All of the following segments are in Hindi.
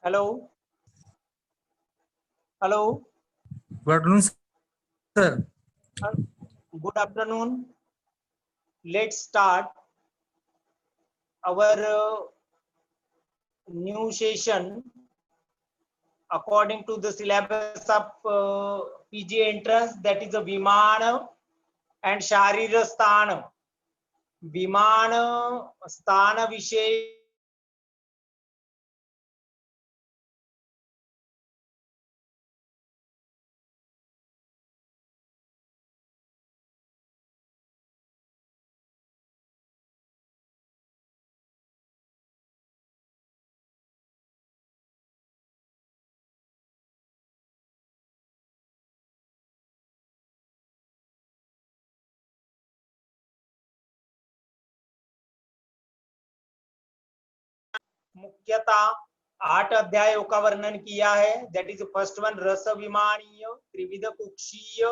Hello. Hello. Good afternoon, sir. Good afternoon. Let's start our new session according to the syllabus of PG entrance, that is a Viman and Sharira Sthana. Viman Sthana Vishay मुख्यतः 8 अध्यायों का वर्णन किया है। दैट इज फर्स्ट वन रस विमानीय, त्रिविध कुक्षीय,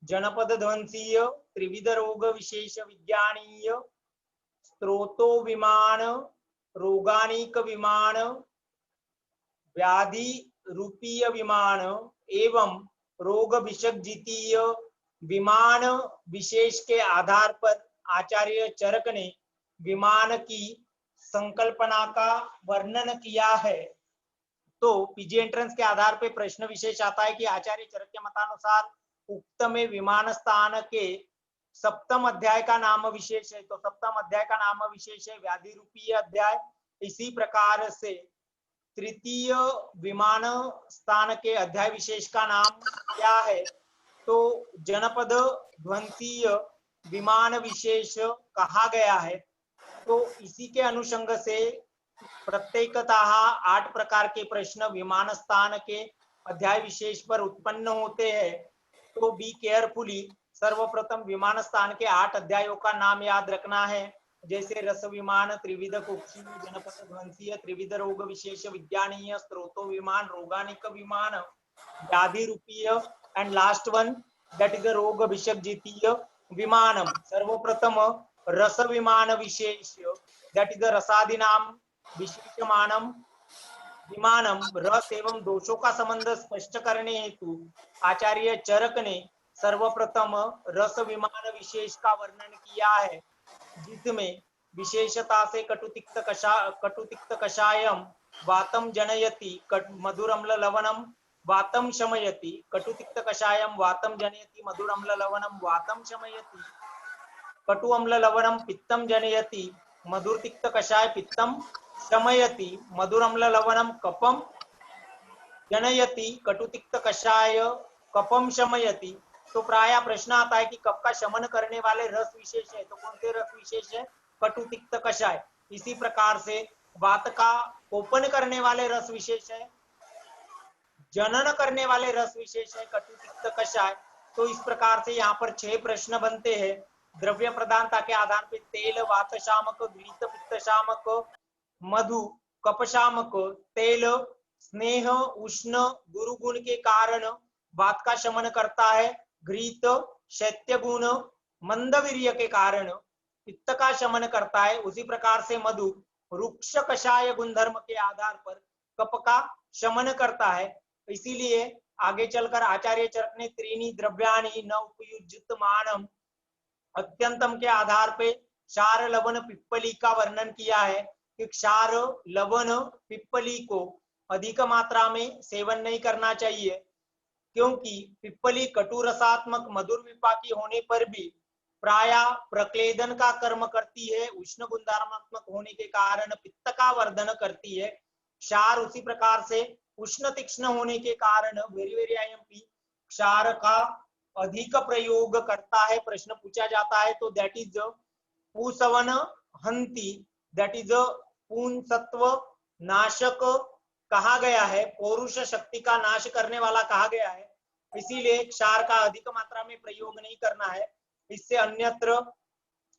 जनपद ध्वंसीय, त्रिविध रोग विशेष विज्ञानीय, स्त्रोतो विमान, रोगानिक विमान, व्याधि रूपीय विमान एवं रोग विषज्जितीय विमान विशेष के आधार पर आचार्य चरक ने विमान की संकल्पना का वर्णन किया है। तो पीजी एंट्रेंस के आधार पर प्रश्न विशेष आता है कि आचार्य चरक के मतानुसार उक्त में विमान स्थान के सप्तम अध्याय का नाम विशेष है। तो सप्तम अध्याय का नाम विशेष है व्याधि रूपीय अध्याय। इसी प्रकार से तृतीय विमान स्थान के अध्याय विशेष का नाम क्या है? तो जनपद ध्वंसीय विमान विशेष कहा गया है। तो इसी के अनुषंग से प्रत्येकतः 8 प्रकार के प्रश्न विमान स्थान के अध्याय विशेष पर उत्पन्न होते हैं। तो बी केयरफुली। सर्वप्रथम विमान स्थान के 8 अध्यायों का नाम याद रखना है, जैसे रस विमान, त्रिविध कुक्षी, जनपद ध्वंसीय, त्रिविध रोग विशेष विज्ञानीय, स्त्रोतो विमान, रोगानिक विमान, व्याधि रूपीय and last one that is रोग विषज्जितीय विमानम। सर्वप्रथम रस विमान विशेष दैट इज रसादीनाम विशेषमानम विमानम। रस एवं दोषों का संबंध स्पष्ट करने हेतु आचार्य चरक ने सर्वप्रथम रस विमान विशेष का वर्णन किया है, जिसमें विशेषता से कटुतिक्त कषायम वातम जनयति, मधुरम्ल लवणम वातम शमयति। कटुतिक्त कषायम वातम जनयति, मधुरम्ल लवणम वातम शमयति। कटु अम्ल लवणम पित्तम जनयति, मधुर तिक्त कषाय पित्तम शमयति। मधुर अम्ल लवणम कपम जनयति, कटु तिक्त कषाय कपम शमयति। तो प्राय प्रश्न आता है कि कफ का शमन करने वाले रस विशेष है, तो कौन से रस विशेष है? कटु तिक्त कषाय। इसी प्रकार से वात का कोपन करने वाले रस विशेष है, जनन करने वाले रस विशेष है कटु तिक्त कषाय। तो इस प्रकार से यहाँ पर 6 प्रश्न बनते हैं। द्रव्य प्रधानता के आधार पर तेल वात शामक, घृत पित्त शामक, मधु कप शामक, तेल स्नेह उष्ण गुरुगुण के कारण वात का शमन करता है, घृत शैत्य गुण मंदवीर्य के कारण पित्त का शमन करता है। उसी प्रकार से मधु रुक्ष कषाय गुणधर्म के आधार पर कफ का शमन करता है। इसीलिए आगे चलकर आचार्य चरक ने त्रीणी द्रव्याणि न उपयुज्यत मानम अत्यंतम के आधार पे क्षार लवण पिप्पली का वर्णन किया है कि क्षार लवण पिप्पली को अधिक मात्रा में सेवन नहीं करना चाहिए, क्योंकि पिप्पली कटु रसात्मक मधुर विपाकी होने पर भी प्राय प्रक्लेदन का कर्म करती है, उष्ण गुणधर्मात्मक होने के कारण पित्त का वर्धन करती है। क्षार उसी प्रकार से उष्ण तीक्ष्ण होने के कारण वेरी वेरी आईएमपी क्षार का अधिक प्रयोग करता है। प्रश्न पूछा जाता है तो दैट इज पूसवन हंति, दैट इज पुंसत्व नाशक कहा गया है, पौरुष शक्ति का नाश करने वाला कहा गया है, इसीलिए क्षार का अधिक मात्रा में प्रयोग नहीं करना है। इससे अन्यत्र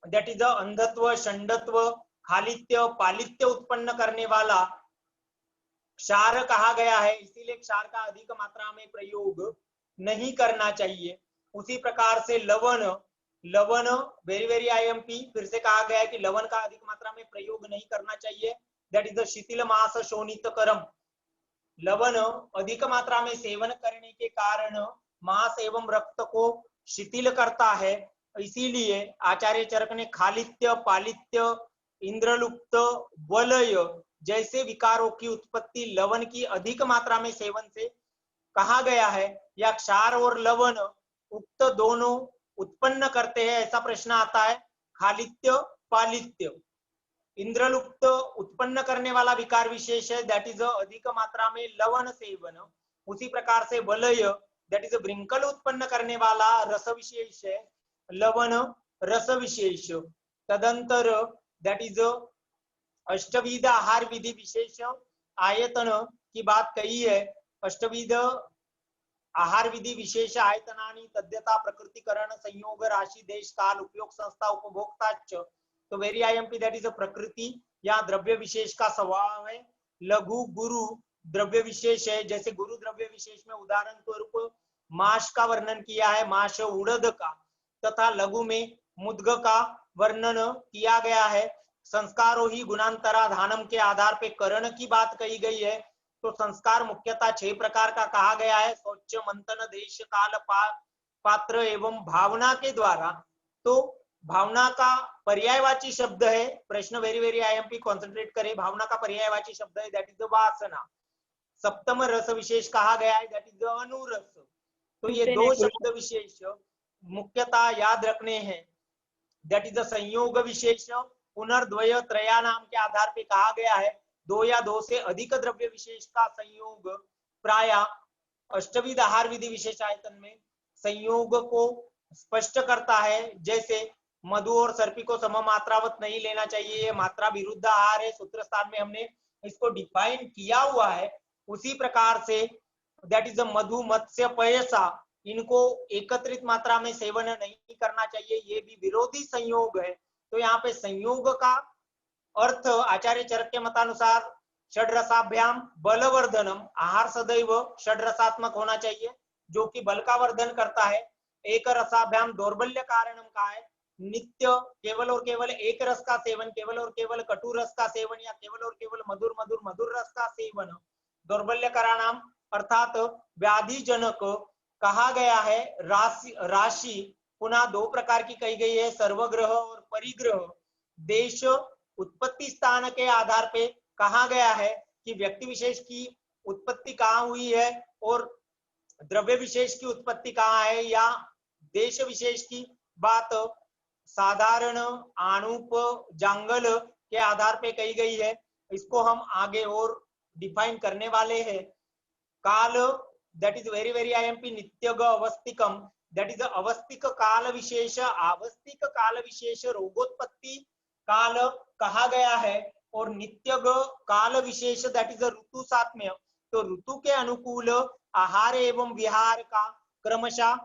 दैट इज अंधत्व षंडत्व खालित्य पालित्य उत्पन्न करने वाला क्षार कहा गया है, इसीलिए क्षार का अधिक मात्रा में प्रयोग नहीं करना चाहिए। उसी प्रकार से लवण, लवण वेरी वेरी आईएमपी फिर से कहा गया है कि लवण का अधिक मात्रा में प्रयोग नहीं करना चाहिए, दैट इज शिथिल मास शोणित करम। लवण अधिक मात्रा में सेवन करने के कारण मांस एवं रक्त को शिथिल करता है, इसीलिए आचार्य चरक ने खालित्य पालित्य इंद्रलुप्त वलय जैसे विकारों की उत्पत्ति लवण की अधिक मात्रा में सेवन से कहा गया है। या क्षार और लवण उक्त दोनों उत्पन्न करते हैं, ऐसा प्रश्न आता है। खालित्य पालित्य इंद्रलुप्त उत्पन्न करने वाला विकार विशेष है, दैट इज अधिक मात्रा में लवण सेवन। उसी प्रकार से वलय दैट इज ब्रिंकल उत्पन्न करने वाला रस विशेष है, लवण रस विशेष। तदंतर दैट इज अष्टविध आहार विधि विशेष आयतन की बात कही है। अष्टविध आहार विधि विशेष आयतनानि तद्यता प्रकृतिकरण संयोग राशि देश काल उपयोग संस्था उपभोक्ता। तो वेरी आईएमपी दैट इज प्रकृति या द्रव्य विशेष का स्वभाव है। लघु गुरु द्रव्य विशेष है, जैसे गुरु द्रव्य विशेष में उदाहरण स्वरूप माश का वर्णन किया है, माश उड़द का, तथा लघु में मुद्ग का वर्णन किया गया है। संस्कारों ही गुणांतराधानम के आधार पे करण की बात कही गई है। तो संस्कार मुख्यतः 6 प्रकार का कहा गया है, शौच मंथन देश काल पात्र एवं भावना के द्वारा। तो भावना का पर्यायवाची शब्द है, प्रश्न वेरी वेरी आईएमपी कॉन्सेंट्रेट करें, भावना का पर्यायवाची शब्द है दैट इज वासना। सप्तम रस विशेष कहा गया है दैट इज अनुरस। तो ये 2 शब्द विशेष मुख्यतः याद रखने हैं, दैट इज संयोग विशेष पुनर्द्वय त्रया नाम के आधार पे कहा गया है। 2 या 2 से अधिक द्रव्य विशेष का संयोग प्राय अष्टविध आहार विधि विशेष आयतन में संयोग को स्पष्ट करता है। जैसे मधु और सर्पी को सम मात्रावत नहीं लेना चाहिए, ये मात्रा विरुद्ध आहार है, सूत्र स्थान में हमने इसको डिफाइन किया हुआ है। उसी प्रकार से दैट इज मधु मत्स्य पयसा, इनको एकत्रित मात्रा में सेवन नहीं करना चाहिए, ये भी विरोधी संयोग है। तो यहाँ पे संयोग का अर्थ आचार्य चरक के मतानुसार षड्रसाभ्याम बलवर्धनम, आहार सदैव षड्रसात्मक होना चाहिए जो कि बल का वर्धन करता है। एक रसाभ्याम दौर्बल्य कारणम का है, नित्य केवल और केवल एक रस का सेवन, केवल और केवल कटु रस का सेवन या केवल और केवल मधुर मधुर मधुर रस का सेवन दौर्बल्य कारणम अर्थात व्याधि जनक कहा गया है। राशि पुनः 2 प्रकार की कही गई है, सर्वग्रह और परिग्रह। देश उत्पत्ति स्थान के आधार पे कहा गया है कि व्यक्ति विशेष की उत्पत्ति कहाँ हुई है और द्रव्य विशेष की उत्पत्ति कहाँ है, या देश विशेष की बात साधारण आणुप जांगल के आधार पे कही गई है। इसको हम आगे और डिफाइन करने वाले हैं। काल that is very very IMP नित्यग अवस्थिकम, दैट इज अवस्थिक काल विशेष, आवस्थिक काल विशेष रोगोत्पत्ति काल कहा गया है, और नित्यग काल विशेष दैट इज ऋतु सात्म्य। तो ऋतु के अनुकूल आहार एवं विहार का क्रमशः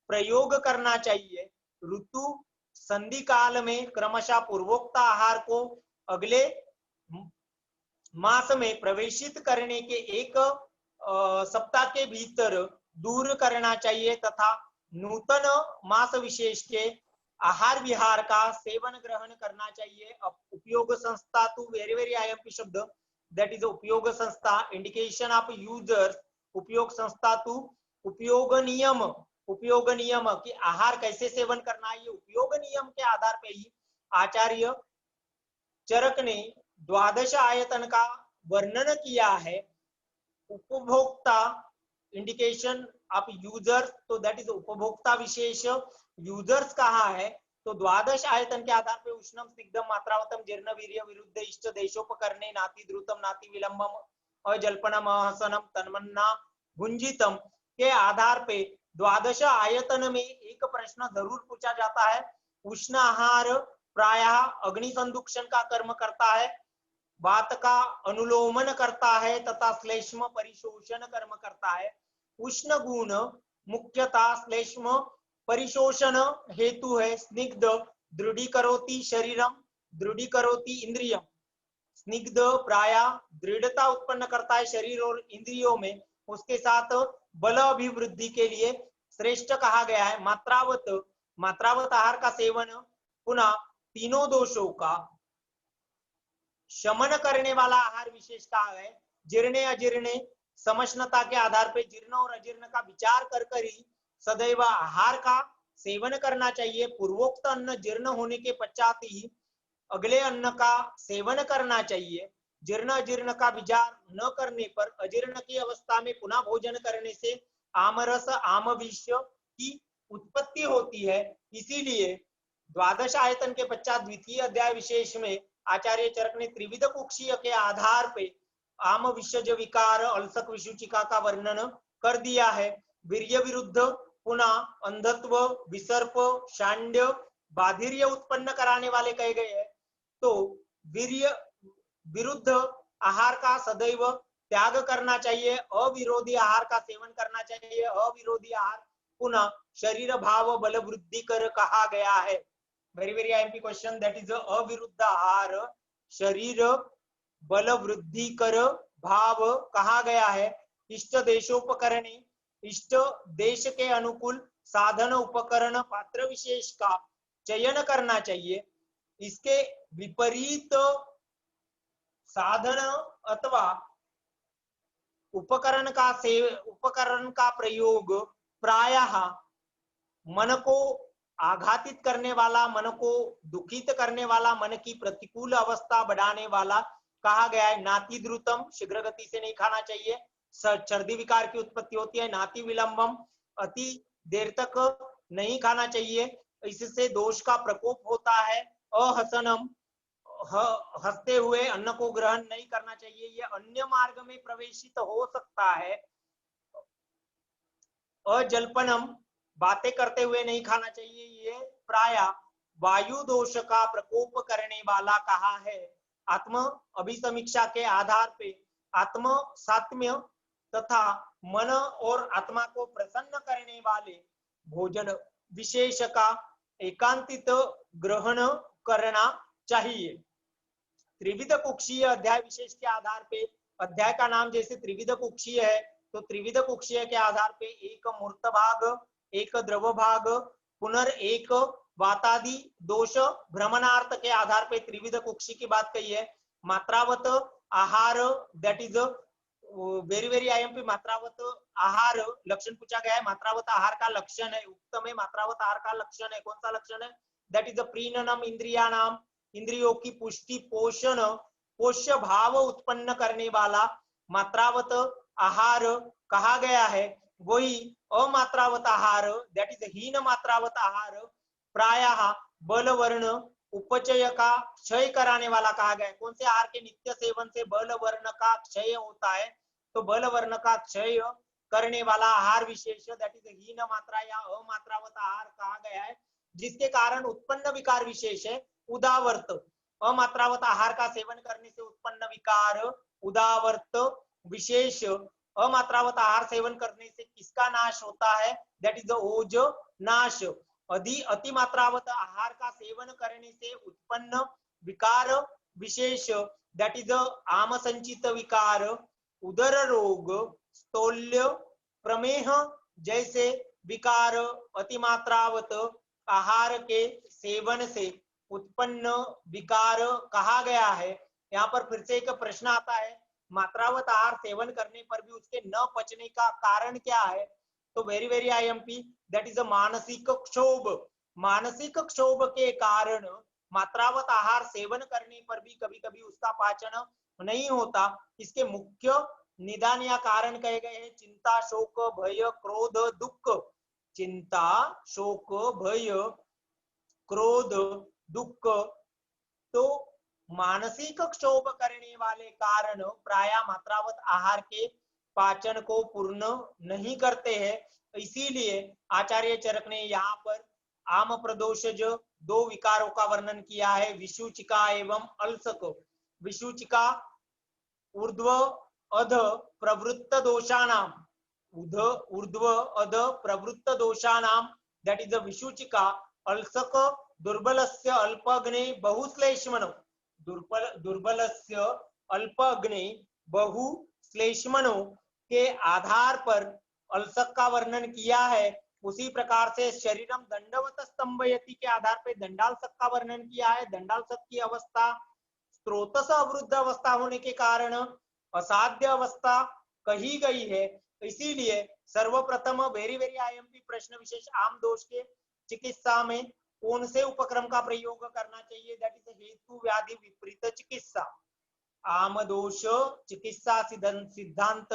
प्रयोग करना चाहिए। ऋतु संधि काल में क्रमशः पूर्वोक्त आहार को अगले मास में प्रवेशित करने के 1 सप्ताह के भीतर दूर करना चाहिए, तथा नूतन मास विशेष के आहार विहार का सेवन ग्रहण करना चाहिए। उपयोग संस्था टू वेरी वेरी आईएमपी शब्द दैट इज उपयोग संस्था, इंडिकेशन ऑफ यूजर्स, उपयोग संस्था टू उपयोग नियम, उपयोग नियम कि आहार कैसे सेवन करना है, ये उपयोग नियम के आधार पे ही आचार्य चरक ने 12 आयतन का वर्णन किया है। उपभोक्ता इंडिकेशन ऑफ यूजर्स, तो दैट इज उपभोक्ता विशेष यूजर्स कहा है, तो द्वादश आयतन के आधार पे उष्णम स्निग्धम मात्रावतम जीर्ण वीर्य विरुद्ध इष्ट देशोपकरणे नाति द्रुतम नाति विलंबम अजल्पनम अहसनम तन्मन्ना भुंजितम के आधार पे द्वादश आयतन में एक प्रश्न जरूर पूछा जाता है। उष्ण आहार प्रायः अग्नि संदुक्षण का कर्म करता है, वात का अनुलोमन करता है तथा श्लेष्म परिशोषण कर्म करता है। उष्ण गुण मुख्यतः श्लेष्म परिशोषण हेतु है। स्निग्ध दृढ़ीकरोति शरीरम दृढ़ीकरोति इंद्रियम। स्निग्ध प्रायः दृढ़ता उत्पन्न करता है शरीर और इंद्रियों में, उसके साथ बल अभिवृद्धि के लिए श्रेष्ठ कहा गया है। मात्रावत आहार का सेवन पुनः तीनों दोषों का शमन करने वाला आहार विशेष कहा है। जीर्णे अजीर्णे समष्णता के आधार पर जीर्ण और अजीर्ण का विचार कर ही सदैव आहार का सेवन करना चाहिए। पूर्वोक्त अन्न जीर्ण होने के पश्चात ही अगले अन्न का सेवन करना चाहिए। जीर्ण अजीर्ण का विचार न करने पर अजीर्ण की अवस्था में पुनः भोजन करने से आमरस आमविष की उत्पत्ति होती है। इसीलिए द्वादश आयतन के पश्चात द्वितीय अध्याय विशेष में आचार्य चरक ने त्रिविध कुक्षीय के आधार पे आम विषज विकार अलसक विसूचिका का वर्णन कर दिया है। वीर्य विरुद्ध पुनः अंधत्व विसर्प शांड्य बाधिर्य उत्पन्न कराने वाले कहे गए हैं। तो वीर्य विरुद्ध आहार का सदैव त्याग करना चाहिए, अविरोधी आहार का सेवन करना चाहिए। अविरोधी आहार पुनः शरीर भाव बल वृद्धि कर कहा गया है। Very very IMP question, that is अविरुद्ध आहार शरीर बल वृद्धि कर भाव कहा गया है। इष्ट देशोपकरणे इष्ट देश के अनुकूल साधन उपकरण पात्र विशेष का चयन करना चाहिए। इसके विपरीत साधन अथवा उपकरण का प्रयोग प्रायः मन को आघातित करने वाला, मन को दुखित करने वाला, मन की प्रतिकूल अवस्था बढ़ाने वाला कहा गया है। नाति द्रुतम शीघ्र गति से नहीं खाना चाहिए, सर्दी विकार की उत्पत्ति होती है। नाति विलंबम अति देर तक नहीं खाना चाहिए, इससे दोष का प्रकोप होता है। अहसनम हंसते हुए अन्न को ग्रहण नहीं करना चाहिए, यह अन्य मार्ग में प्रवेशित हो सकता है। अजल्पनम बातें करते हुए नहीं खाना चाहिए, ये प्रायः वायु दोष का प्रकोप करने वाला कहा है। आत्म अभिसमीक्षा के आधार पे आत्म सात्म्य तथा मन और आत्मा को प्रसन्न करने वाले भोजन विशेष का एकांतित ग्रहण करना चाहिए। त्रिविध कुक्षीय अध्याय विशेष के आधार पे, अध्याय का नाम जैसे त्रिविध कुक्षीय है तो त्रिविध कुक्षीय के आधार पे एक मूर्त भाग, एक द्रव भाग, पुनर्एक वातादि दोष भ्रमणार्थ के आधार पे त्रिविध कुक्षी की बात कही है। मात्रावत आहार, that is very very IMP, मात्रावत आहार लक्षण पूछा गया है। मात्रावत आहार का लक्षण है, उक्त में मात्रावत आहार का लक्षण है, कौन सा लक्षण है? दैट इज प्रीणनम इंद्रियाणाम, इंद्रियों की पुष्टि पोषण पोष्य भाव उत्पन्न करने वाला मात्रावत आहार कहा गया है। वही अमात्रावत आहार, दैट इज हीन मात्रावत आहार, प्रायः बल वर्ण उपचय का क्षय कराने वाला कहा गया है। कौन से आहार के नित्य सेवन से बल वर्ण का क्षय होता है? तो बल वर्ण का क्षय करने वाला आहार विशेष, दैट इज हीन मात्रा या अमात्रावत आहार कहा गया है, जिसके कारण उत्पन्न विकार विशेष है उदावर्त। अमात्रावत आहार का सेवन करने से उत्पन्न विकार उदावर्त विशेष। अमात्रावत आहार सेवन करने से किसका नाश होता है? दैट इज ओज नाश। अति मात्रावत आहार का सेवन करने से उत्पन्न विकार विशेष, दैट इज आम संचित विकार, उदर रोग, स्थौल्य, प्रमेह जैसे विकार अतिमात्रावत आहार के सेवन से उत्पन्न विकार कहा गया है। यहाँ पर फिर से एक प्रश्न आता है, मात्रावत आहार सेवन करने पर भी उसके न पचने का कारण क्या है? तो very very IMP, that is अ मानसिक क्षोभ। मानसिक क्षोभ के कारण मात्रावत आहार सेवन करने पर भी कभी कभी उसका पाचन नहीं होता। इसके मुख्य निदान या कारण कहे गए हैं चिंता, शोक, भय, क्रोध, दुख। चिंता, शोक, भय, क्रोध, दुख, तो मानसिक क्षोभ करने वाले कारण प्राय मात्रावत आहार के पाचन को पूर्ण नहीं करते हैं। इसीलिए आचार्य चरक ने यहाँ पर आम प्रदोषज दो विकारों का वर्णन किया है, विषुचिका एवं अल्सक। विषुचिका ऊर्ध्व अध प्रवृत्त दोषाणाम, ऊर्ध्व अध प्रवृत्त दोषाणाम, दैट इज द विषुचिका। अल्सक दुर्बलस्य अल्पग्ने बहुश्लेष्मनो, दुर्बलस्य अल्पग्ने बहुश्लेष्मनो के आधार पर अल्सक का वर्णन किया है। उसी प्रकार से शरीरम दंडवत स्तंभयति के आधार पर दंडालसक का वर्णन किया है। दंडालसक की अवस्था स्त्रोत से अवरुद्ध अवस्था होने के कारण असाध्य अवस्था कही गई है। इसीलिए सर्वप्रथम वेरी वेरी आईएमपी प्रश्न विशेष आम दोष के चिकित्सा में कौन से उपक्रम का प्रयोग करना चाहिए, दैट इज हेतु व्याधि विपरीत चिकित्सा। आम दोष चिकित्सा सिद्धांत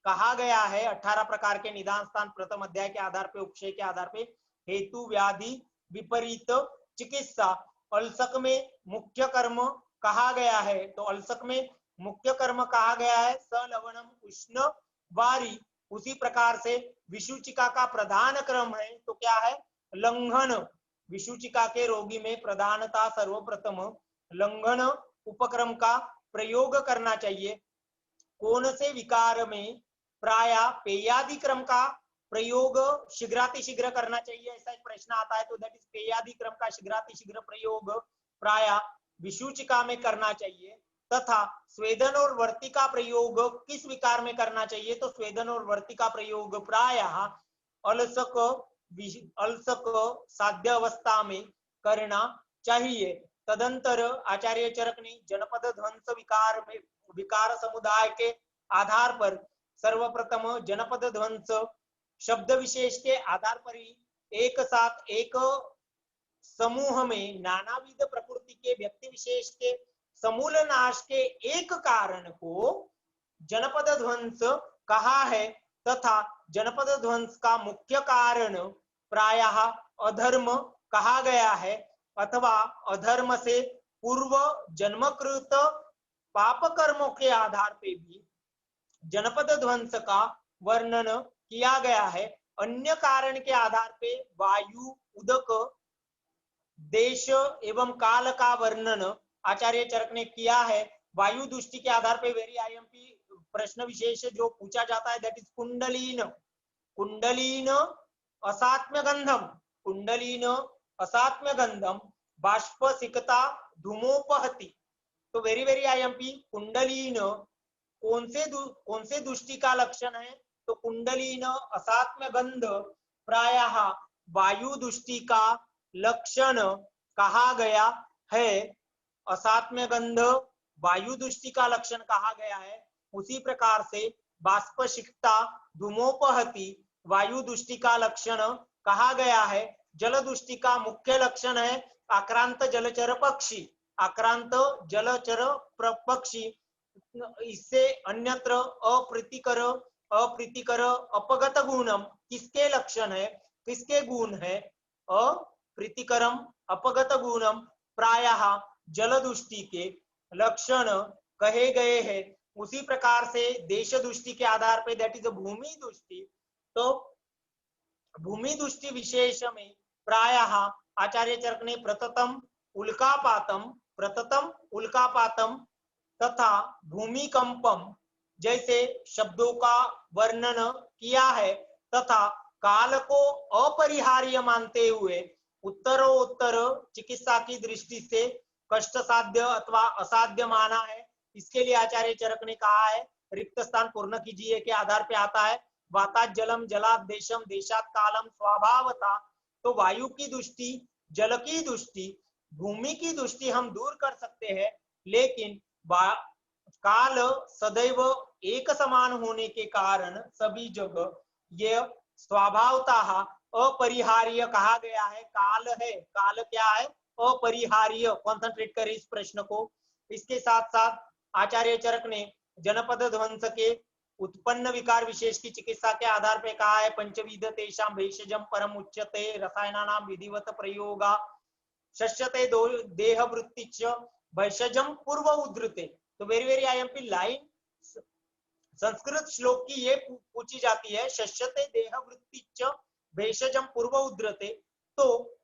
कहा गया है 18 प्रकार के निदान स्थान प्रथम अध्याय के आधार पे, उपक्षय के आधार पे हेतु व्याधि विपरीत चिकित्सा। अल्सक में मुख्य कर्म कहा गया है, तो अल्सक में मुख्य कर्म कहा गया है सलवणम उष्ण वारी। उसी प्रकार से विषुचिका का प्रधान क्रम है तो क्या है, लंघन। विषुचिका के रोगी में प्रधानता सर्वप्रथम लंघन उपक्रम का प्रयोग करना चाहिए। कौन से विकार में प्राय पेयादि क्रम का प्रयोग शीघ्रातिशीघ्र करना चाहिए, ऐसा एक प्रश्न आता है, तो दैट इज पेयादि क्रम का शीघ्रातिशीघ्र प्रयोग प्राय विषुचिका में करना चाहिए। तथा स्वेदन और वर्ती का प्रयोग किस विकार में करना चाहिए, तो स्वेदन और वर्ती का प्रयोग प्राय अल्सक साध्य अवस्था में करना चाहिए। तदंतर आचार्य चरक ने जनपद ध्वंस विकार समुदाय के आधार पर सर्वप्रथम जनपद ध्वंस शब्द विशेष के आधार पर ही एक साथ एक समूह में नानाविध प्रकृति के व्यक्ति विशेष के समूल नाश के एक कारण को जनपद ध्वंस कहा है। तथा जनपद ध्वंस का मुख्य कारण प्रायः अधर्म कहा गया है, अथवा अधर्म से पूर्व जन्मकृत पाप कर्मों के आधार पे भी जनपद ध्वंस का वर्णन किया गया है। अन्य कारण के आधार पे वायु, उदक, देश एवं काल का वर्णन आचार्य चरक ने किया है। वायु दृष्टि के आधार पे वेरी आईएमपी प्रश्न विशेष जो पूछा जाता है, दैट इज कुंडलीन। कुंडलीन असात्म्य गंधम, कुंडलीन असात्म्य गंधम बाष्पसिकता धूमोपहति। तो वेरी वेरी आईएमपी कुंडलीन कौन से दृष्टि का लक्षण है, तो कुंडलीन असात्म्य गंध प्रायः वायु दृष्टि का लक्षण कहा गया है। असात्म्य गंध वायु दृष्टि का लक्षण कहा गया है। उसी प्रकार से बाष्पसिकता धूमोपहति वायु दृष्टि का लक्षण कहा गया है। जल दृष्टि का मुख्य लक्षण है आक्रांत जलचर पक्षी, आक्रांत जलचर पक्षी। इससे अन्यत्र अप्रीतिकर अपगत गुणम किसके लक्षण है, किसके गुण है, अप्रीतिकरम अपगत गुणम प्रायः जल दृष्टि के लक्षण कहे गए हैं। उसी प्रकार से देश दृष्टि के आधार पर दैट इज भूमि दृष्टि। तो भूमि दृष्टि विशेष में प्रायः आचार्य चरक ने प्रततम उल्कापातम तथा भूमिकंपम जैसे शब्दों का वर्णन किया है। तथा काल को अपरिहार्य मानते हुए उत्तरोत्तर चिकित्सा की दृष्टि से कष्ट साध्य अथवा असाध्य माना है। इसके लिए आचार्य चरक ने कहा है रिक्त स्थान पूर्ण कीजिए के आधार पे आता है वातात् जलम जलात् देशम देशात् कालम स्वभावता। तो वायु की दृष्टि, जल की दृष्टि, भूमि की दृष्टि हम दूर कर सकते हैं, लेकिन काल सदैव एक समान होने के कारण सभी जगह ये स्वभावतः अपरिहार्य कहा गया है। काल है, काल क्या है, अपरिहार्य। कॉन्सेंट्रेट करें इस प्रश्न को। इसके साथ साथ आचार्य चरक ने जनपद ध्वंस के उत्पन्न विकार विशेष की चिकित्सा के आधार पर कहा है पंचविध तेषां भेषजम परम उच्यते रसायनानां विधिवत प्रयोगा शस्यते देह वृत्तिच वैषजम पूर्व उद्धृते। तो वेरी आईएमपी लाइन संस्कृत श्लोक की ये पूछी जाती है, शस्यते देह वृत्तिच भेषजम पूर्व उद्धृते। तो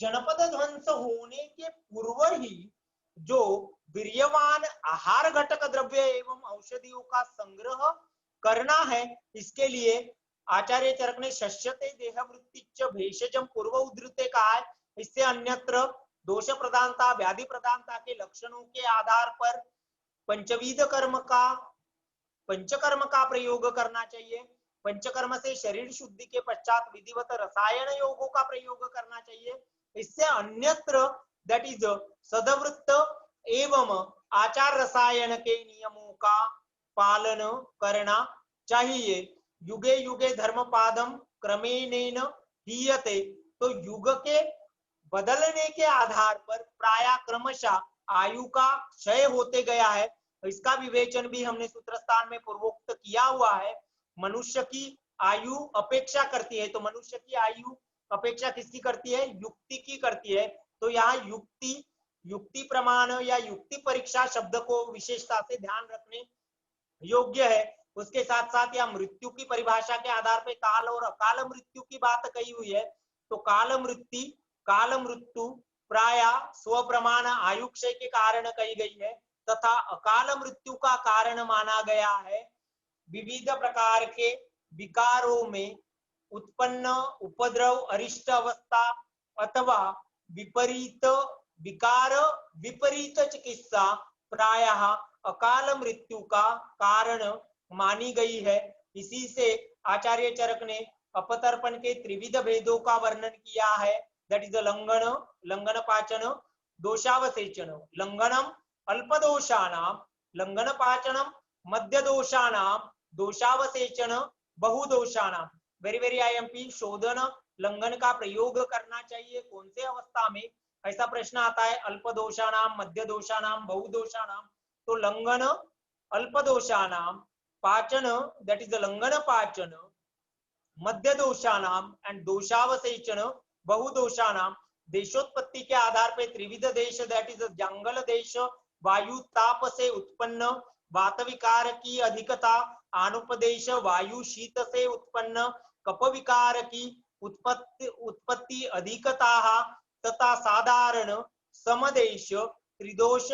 जनपद ध्वंस होने के पूर्व ही जो वीर्यवान आहार घटक द्रव्य एवं औषधियों का संग्रह करना है, इसके लिए आचार्य चरक ने शस्यते देह वृत्तिच भेषजम पूर्व उद्धृते कहा है। इससे अन्यत्र दोष प्रधानता व्याधि प्रधानता के लक्षणों के आधार पर पंचकर्म का प्रयोग करना चाहिए। पंचकर्म से शरीर शुद्धि के पश्चात विधिवत रसायन योगों का प्रयोग करना चाहिए। इससे अन्यत्र दैट इज सदवृत्त एवं आचार रसायन के नियमों का पालन करना चाहिए। युगे युगे धर्मपादम क्रमेण हीयते। तो युग के बदलने के आधार पर प्राय क्रमशः आयु का क्षय होते गया है। इसका विवेचन भी हमने सूत्रस्थान में पूर्वोक्त किया हुआ है। मनुष्य की आयु अपेक्षा करती है, तो मनुष्य की आयु अपेक्षा किसकी करती है? युक्ति की करती है। तो यहाँ युक्ति प्रमाण या युक्ति परीक्षा शब्द को विशेषता से ध्यान रखने योग्य है। उसके साथ साथ या मृत्यु की परिभाषा के आधार पर काल और अकाल मृत्यु की बात कही हुई है। तो काल मृत्यु प्राय स्वप्रमाण आयु क्षय के कारण कही गई है, तथा अकाल मृत्यु का कारण माना गया है विविध प्रकार के विकारों में उत्पन्न उपद्रव, अरिष्ट अवस्था अथवा विपरीत विकार, विपरीत चिकित्सा प्रायः अकाल मृत्यु का कारण मानी गई है। इसी से आचार्य चरक ने अपतर्पण के त्रिविध भेदों का वर्णन किया है। दैट इज लंघन पाचन दोषावसेचन। लंघनम अल्पदोषाणाम, लंघन पाचनम मध्य दोषाणाम, दोषावसेचन बहुदोषाणाम। वेरी आईएमपी शोधन लंघन का प्रयोग करना चाहिए कौन से अवस्था में, ऐसा प्रश्न आता है। अल्पदोषाणाम, मध्य दोषाणाम, बहुदोषाणाम। तो लंघन अल्पदोषाणाम, पाचन दैट इज लंघन पाचन, मध्य दोषाणाम एंड दोषावसेचन बहुदोषाणाम। देशोत्पत्ति के आधार पर त्रिविध देश दैट इज जंगल देश वायु ताप से उत्पन्न वात विकार की अधिकता, आनुपदेश वायु शीत से उत्पन्न कफ विकार की उत्पत्ति अधिकता तथा साधारण समदेश त्रिदोष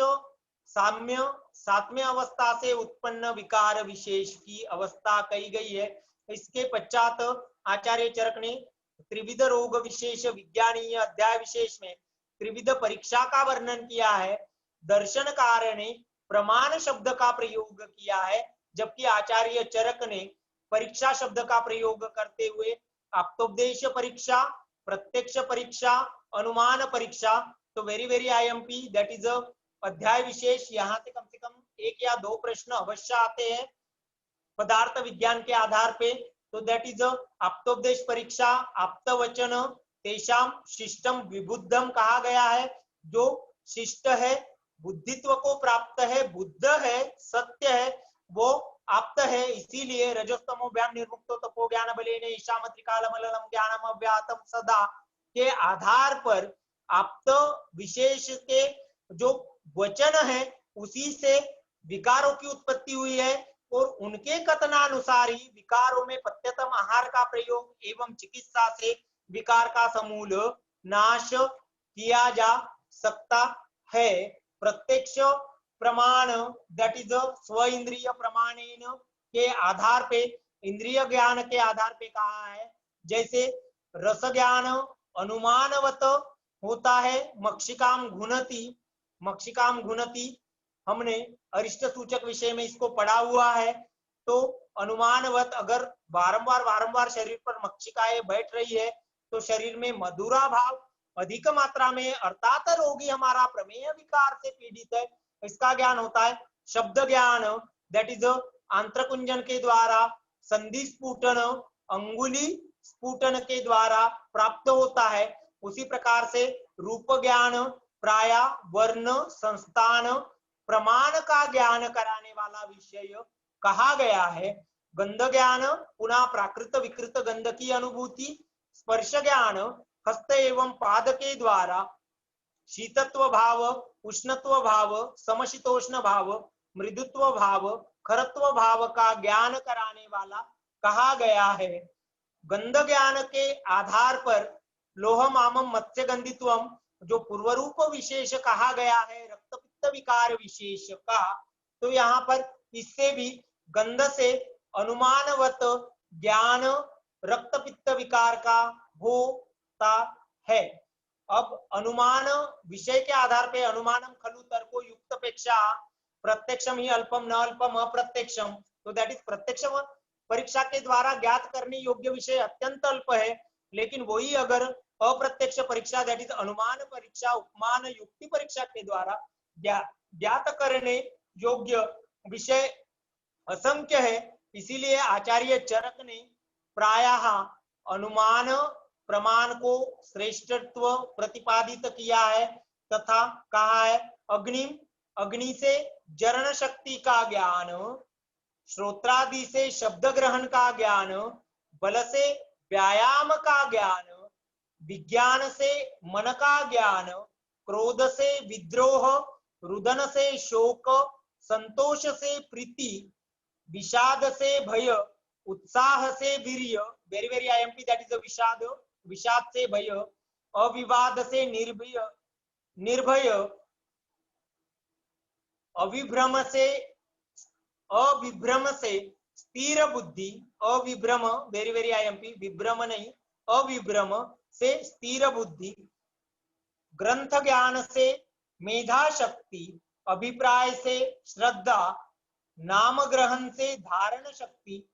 साम्य अवस्था से उत्पन्न विकार विशेष की अवस्था कही गई है। इसके पश्चात आचार्य चरक ने त्रिविध रोग विशेष विज्ञानीय अध्याय विशेष में त्रिविध परीक्षा का वर्णन किया है। दर्शनकार ने प्रमाण शब्द का प्रयोग किया है, जबकि आचार्य चरक ने परीक्षा शब्द का प्रयोग करते हुए आप्तोपदेश परीक्षा, प्रत्यक्ष परीक्षा, अनुमान परीक्षा। तो वेरी आईएमपी दैट इज अध्याय विशेष। यहाँ से कम एक या दो प्रश्न अवश्य आते हैं पदार्थ विज्ञान के आधार पे। तो दैट इज आप्तोपदेश परीक्षा, आप्तवचन तेषाम शिष्टम विबुद्धम कहा गया है। जो शिष्ट है, बुद्धित्व को प्राप्त है, बुद्ध है, सत्य है, वो आप्त है। इसीलिए रजस्तमोभ्याम निर्मुक्तो तपो ज्ञान बलेन ईशामत्रिकालमलम ज्ञानम अव्यातम सदा के आधार पर आप्त विशेष के जो वचन है उसी से विकारों की उत्पत्ति हुई है, और उनके कथनानुसार ही विकारों में पथ्यतम आहार का प्रयोग एवं चिकित्सा से विकार का समूल नाश किया जा सकता है। प्रत्यक्ष प्रमाण दैट इज स्व इंद्रिय प्रमाणेन के आधार पे, इंद्रिय ज्ञान के आधार पे कहा है। जैसे रस ज्ञान अनुमानवत होता है, मक्षिकाम घुनति हमने अरिष्ट सूचक विषय में इसको पढ़ा हुआ है। तो अनुमानवत अगर बारंबार शरीर पर मक्षिकाएं बैठ रही है तो शरीर में मधुरा भाव अधिक मात्रा में, अर्थात रोगी हमारा प्रमेय विकार से पीड़ित है, इसका ज्ञान होता है। शब्द ज्ञान दैट इज आंत्रकुंजन के द्वारा, संधि स्फुटन अंगुली स्फुटन के द्वारा प्राप्त होता है। उसी प्रकार से रूप ज्ञान प्राय वर्ण संस्थान प्रमाण का ज्ञान कराने वाला विषय कहा गया है। गंध ज्ञान पुनः प्राकृत विकृत गंध की अनुभूति, स्पर्श ज्ञान हस्त एवं पाद के द्वारा शीतत्व भाव, उष्णत्व भाव, समशीतोष्ण भाव, मृदुत्व भाव, खरत्व भाव का ज्ञान कराने वाला कहा गया है। गंध ज्ञान के आधार पर लोह मामम मत्स्य गंधित्वम, जो पूर्वरूप विशेष कहा गया है रक्त पित्त विकार विशेष का, तो यहाँ पर इससे भी गंध से अनुमानवत ज्ञान रक्त पित्त विकार का होता है। अब अनुमान विषय के आधार पे अनुमानम खलु तर्को युक्तपेक्षा प्रत्यक्षम ही अल्पम न अल्पम अप्रत्यक्षम, तो दैट इज प्रत्यक्ष परीक्षा के द्वारा ज्ञात करने योग्य विषय अत्यंत अल्प है, लेकिन वही अगर अप्रत्यक्ष परीक्षा दैट इज अनुमान परीक्षा उपमान युक्ति परीक्षा के द्वारा ज्ञात करने योग्य विषय असंख्य है। इसीलिए आचार्य चरक ने प्रायः अनुमान प्रमाण को श्रेष्ठत्व प्रतिपादित किया है तथा कहा है अग्नि से जरण शक्ति का ज्ञान, श्रोत्रादि से शब्द ग्रहण का ज्ञान, बल से व्यायाम का ज्ञान, विज्ञान से मन का ज्ञान, क्रोध से विद्रोह, रुदन से शोक, संतोष से प्रीति, विषाद से भय, उत्साह से वीर्य, very very IMP that is विषाद, विषाद से भय, अविवाद से निर्भय, अविभ्रम से स्थिर बुद्धि, अविभ्रम वेरी वेरी आईएमपी, विभ्रम नहीं अविभ्रम से स्थिर बुद्धि, ग्रंथ ज्ञान से मेधा शक्ति, अभिप्राय से श्रद्धा, नाम ग्रहण से धारण शक्ति,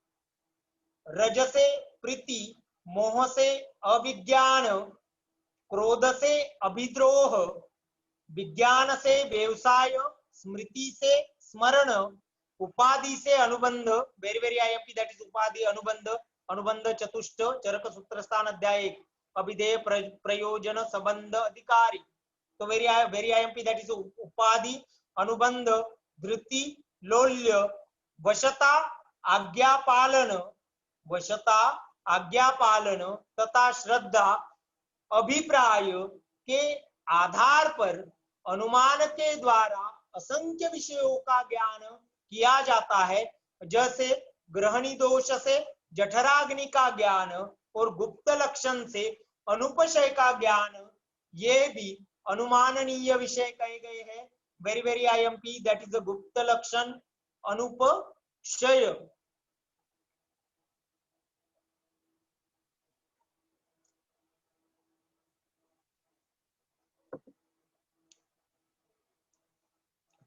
रज से प्रीति, मोह से अविज्ञान, क्रोध से अभिद्रोह, विज्ञान से व्यवसाय, स्मृति से स्मरण, उपाधि से अनुबंध, very very IMP that is उपाधि अनुबंध, अनुबंध चतुष्ट चरक सूत्र स्थान अध्याय 1, अभिधेय प्रयोजन संबंध अधिकारी, तो वेरी आईएमपी दैट इज उपाधि अनुबंध, धृति लोल्य, वशता आज्ञा पालन तथा श्रद्धा, अभिप्राय के आधार पर अनुमान के द्वारा असंख्य विषयों का ज्ञान किया जाता है, जैसे ग्रहणी दोष से जठराग्नि का ज्ञान और गुप्त लक्षण से अनुपशय का ज्ञान, ये भी अनुमाननीय विषय कहे गए हैं। Very very IMP that is the गुप्त लक्षण अनुपशय।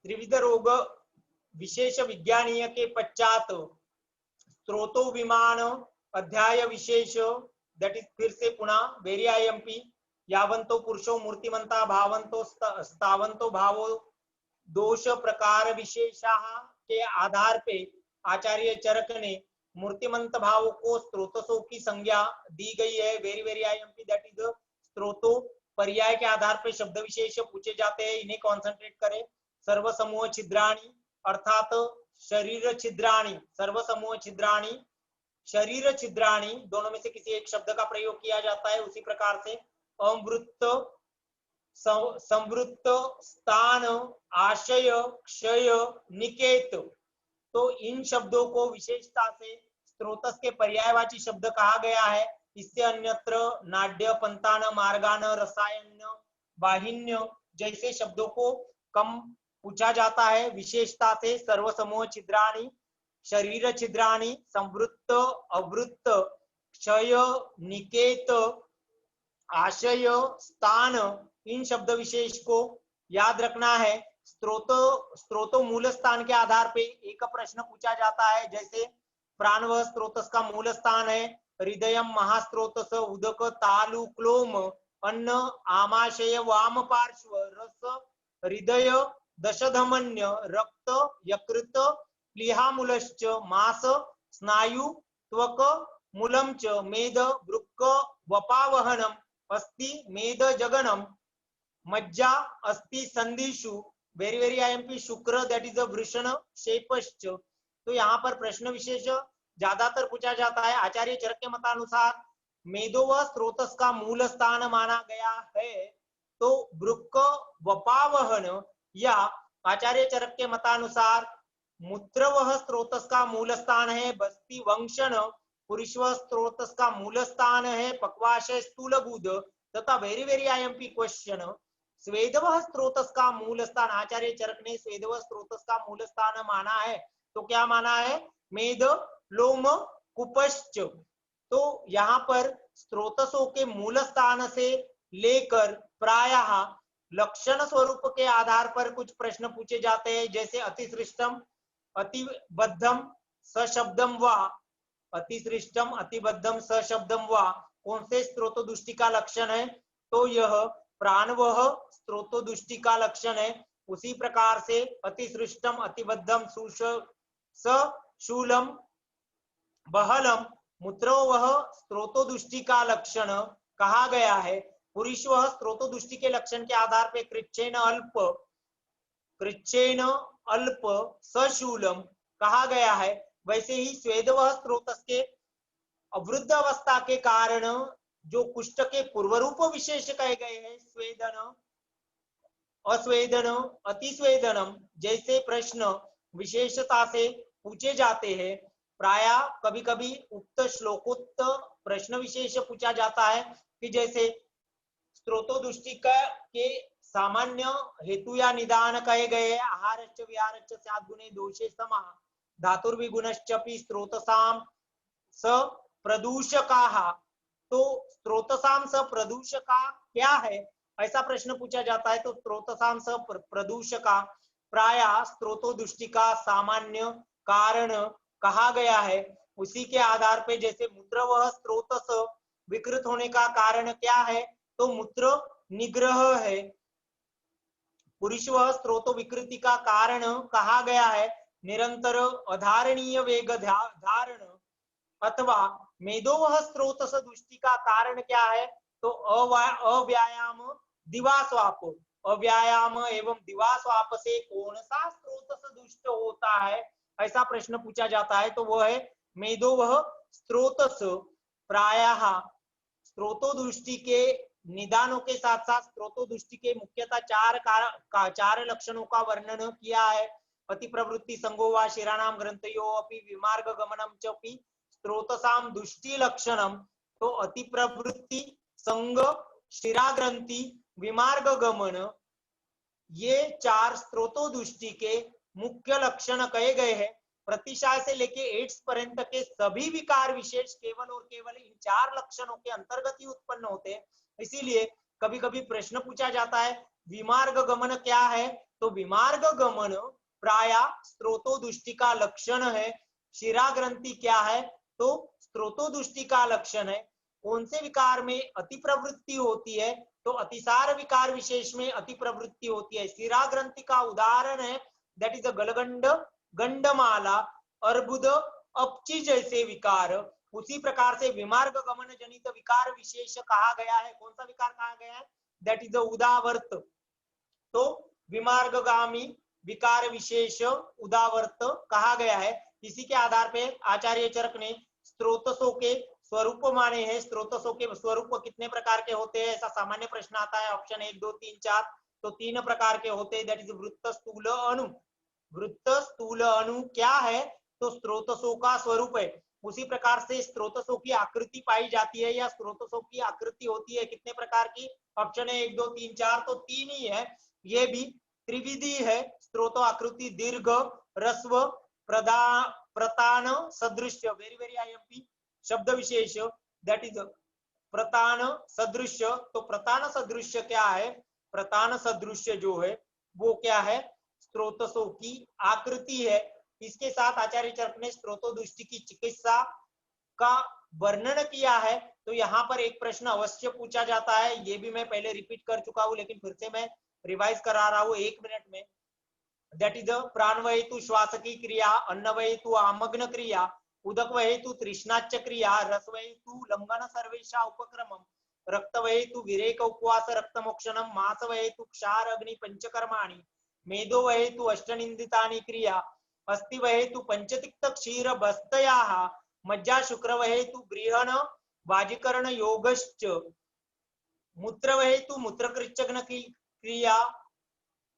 त्रिविध रोग विशेष विज्ञानीय के पश्चात स्त्रोतो विमान अध्याय विशेष दैट इज फिर से पुनः वेरी आईएमपी, यावंतो पुरुषो मूर्तिमंता भावंतो स्थावंतो भावो दोष प्रकार विशेषा के आधार पे आचार्य चरक ने मूर्तिमंत भाव को स्त्रोतसों की संज्ञा दी गई है। Very very IMP that is स्त्रोतो पर्याय के आधार पे शब्द विशेष पूछे जाते हैं, इन्हें कॉन्सेंट्रेट करें। सर्व समूह छिद्राणी अर्थात शरीर छिद्राणी, सर्व समूह छिद्राणी, शरीर छिद्राणी दोनों में से किसी एक शब्द का प्रयोग किया जाता है। उसी प्रकार से अमृत, संवृत्त, स्थान, आशय, क्षय, निकेत, तो इन शब्दों को विशेषता से स्त्रोतस के पर्यायवाची शब्द कहा गया है। इससे अन्यत्र नाड्य, पंतान, मार्गान, रसायन, वाहिन्य जैसे शब्दों को कम पूछा जाता है। विशेषता से सर्व समूह छिद्राणी, शरीर छिद्राणी, संवृत्त, अवृत्त, क्षय, निकेत, आशय, स्थान, इन शब्द विशेष को याद रखना है। स्त्रोतो मूल स्थान के आधार पे एक प्रश्न पूछा जाता है, जैसे प्राणव स्त्रोतस का मूल स्थान है, हृदयम महास्त्रोतस, उदक तालु क्लोम, अन्न आमाशय वाम पार्श्व, रस हृदय दशधमन्य, रक्त यकृत प्लीहामूलश्च, मास स्नायु त्वक मूलम च, मेद वृक्क वपावहनम, अस्ति मेद जगनम, मज्जा अस्ति संधिषु, वेरी वेरी आईएमपी शुक्र दैट इज अ वृषण शेपश्च। तो यहाँ पर प्रश्न विशेष ज्यादातर पूछा जाता है। आचार्य चरक के मतानुसार मेदो व स्त्रोतस का मूल स्थान माना गया है। तो वृक्क वपावहन या आचार्य चरक के मतानुसार मूत्र वह स्रोतस का मूल स्थान है, बस्ती वंशन पुरुषव स्रोतस का मूल स्थान है, पक्वाशय स्थूलभूत तथा वेरी वेरी आईएमपी क्वेश्चन स्वेदव स्रोतस का मूल स्थान, आचार्य चरक ने स्वेदव स्रोतस का मूल स्थान माना है। तो क्या माना है? मेद लोम कुपश्च। तो यहाँ पर स्रोतसों के मूल स्थान से लेकर प्रायः लक्षण स्वरूप के आधार पर कुछ प्रश्न पूछे जाते हैं, जैसे अतिसृष्टम अतिबद्धम सशब्दम व, अतिसृष्टम अतिबद्धम सशब्दम व कौन से स्रोतोदुष्टि का लक्षण है? तो यह प्राणवह स्रोतोदुष्टि का लक्षण है। उसी प्रकार से अतिसृष्टम अतिबद्धम सशूलम बहलम मूत्रो वह स्रोतोदुष्टि का लक्षण कहा गया है। पुरुष वह स्रोतोदुष्टि के लक्षण के आधार पर कृच्छेन अल्प सशूलम कहा गया है। वैसे ही स्वेद वह स्रोतस के अवृद्ध अवस्था के कारण जो कुष्ठ के पूर्वरूप विशेष कहे गए हैं, स्वेदन अस्वेदन अतिस्वेदनम जैसे प्रश्न विशेषता से पूछे जाते हैं। प्राय कभी कभी उक्त श्लोकोक्त प्रश्न विशेष पूछा जाता है कि जैसे स्रोतोदुष्टि के सामान्य हेतु या निदान कहे गए, आहारश्च विहारश्च स्यात् गुणे दोषे समः धातुर्विगुणश्चपि स्रोतसाम स प्रदूषकाः। तो स्रोतसाम स प्रदूषका क्या है, ऐसा प्रश्न पूछा जाता है। तो स्रोतसाम स प्रदूषका प्राय स्रोतोदुष्टि का सामान्य कारण कहा गया है। उसी के आधार पे जैसे मूत्र वह स्रोतस विकृत होने का कारण क्या है? तो मूत्र निग्रह है। पुरुष वह स्रोतो विकृति का कारण कहा गया है निरंतर अधारणीय वेग धारण, अथवा मेदो वह स्रोतस दुष्टि का कारण क्या है? तो अव्यायाम दिवास्वाप, अव्यायाम एवं दिवास्वाप से कौन सा स्रोतस दुष्ट होता है, ऐसा प्रश्न पूछा जाता है। तो वह है मेदो वह स्रोतस। प्रायः स्रोतोदुष्टि के निदानों के साथ साथ स्रोतोदुष्टि के मुख्यतः चार लक्षणों का वर्णन किया है। अति प्रवृत्ति संगो वा शिराणाम ग्रंथयो अपि विमार्ग गमनम चपि स्रोतसाम दुष्टि लक्षणम। तो अति प्रवृत्ति संग शिरा ग्रंथि विमार्ग गमन ये चार स्रोतोदुष्टि के मुख्य लक्षण कहे गए हैं। प्रतिशय से लेके एड्स पर्यंत के सभी विकार विशेष केवल और केवल इन चार लक्षणों के अंतर्गत ही उत्पन्न होते हैं। इसीलिए कभी कभी प्रश्न पूछा जाता है विमार्ग गमन क्या है? तो विमार्ग गमन प्राय स्रोतोदुष्टि का लक्षण है। शिरा ग्रंथि क्या है? तो स्रोतोदुष्टि का लक्षण है। कौन से विकार में अति प्रवृत्ति होती है? तो अतिसार विकार विशेष में अति प्रवृत्ति होती है। शिरा ग्रंथि का उदाहरण है दैट इज अ गलगंड, गंडमाला, अर्बुद, अपची जैसे विकार। उसी प्रकार से विमार्ग गमन जनित विकार विशेष कहा गया है। कौन सा विकार कहा गया है? दैट इज द उदावर्त। तो विमार्गगामी विकार विशेष उदावर्त कहा गया है। इसी के आधार पर आचार्य चरक ने स्रोतसों के स्वरूप माने हैं। स्रोतसों के स्वरूप कितने प्रकार के होते हैं, ऐसा सामान्य प्रश्न आता है। ऑप्शन 1 2 3 4, तो 3 प्रकार के होते हैं। दैट इज वृत्त, स्थूल, अणु। वृत्त, स्थूल, अणु क्या है? तो स्रोतसों का स्वरूप है। उसी प्रकार से स्रोतसों की आकृति पाई जाती है या स्रोतसों की आकृति होती है कितने प्रकार की? ऑप्शन है 1 2 3 4, तो 3 ही है। ये भी त्रिविधि है स्रोतो आकृति, दीर्घ, ह्रस्व, प्रतान सदृश्य, वेरी वेरी आईएमपी शब्द विशेष, दैट इज प्रतान सदृश्य। तो प्रतान सदृश्य क्या है? प्रतान सदृश्य जो है वो क्या है? स्रोतसों की आकृति है। इसके साथ आचार्य चरक ने स्रोतोदुष्टि की चिकित्सा का वर्णन किया है। तो यहाँ पर एक प्रश्न अवश्य पूछा जाता है, ये भी मैं पहले रिपीट कर चुका हूं लेकिन फिर से मैं रिवाइज करा रहा हूं 1 मिनट में। दैट इज प्राणवहेतु श्वास की क्रिया, अन्नवहेतु आमग्न क्रिया, उदकवहेतु तृष्णाच्च क्रिया, रसवहेतु लंघन सर्वेशा उपक्रमम, रक्तवहेतु विरेक उपवास रक्तमोक्षणम, मासवहेतु क्षार अग्नि पंचकर्माणि, मेदो वहेतु अष्टनिंदितानि क्रिया, अस्ति वहेतु पंचतिक्त क्षीर बस्तयाः, मज्जा शुक्र वहेतु गृहण वाजीकरण योगश्च, मूत्र वहेतु मूत्रकृच्चग्न क्रिया,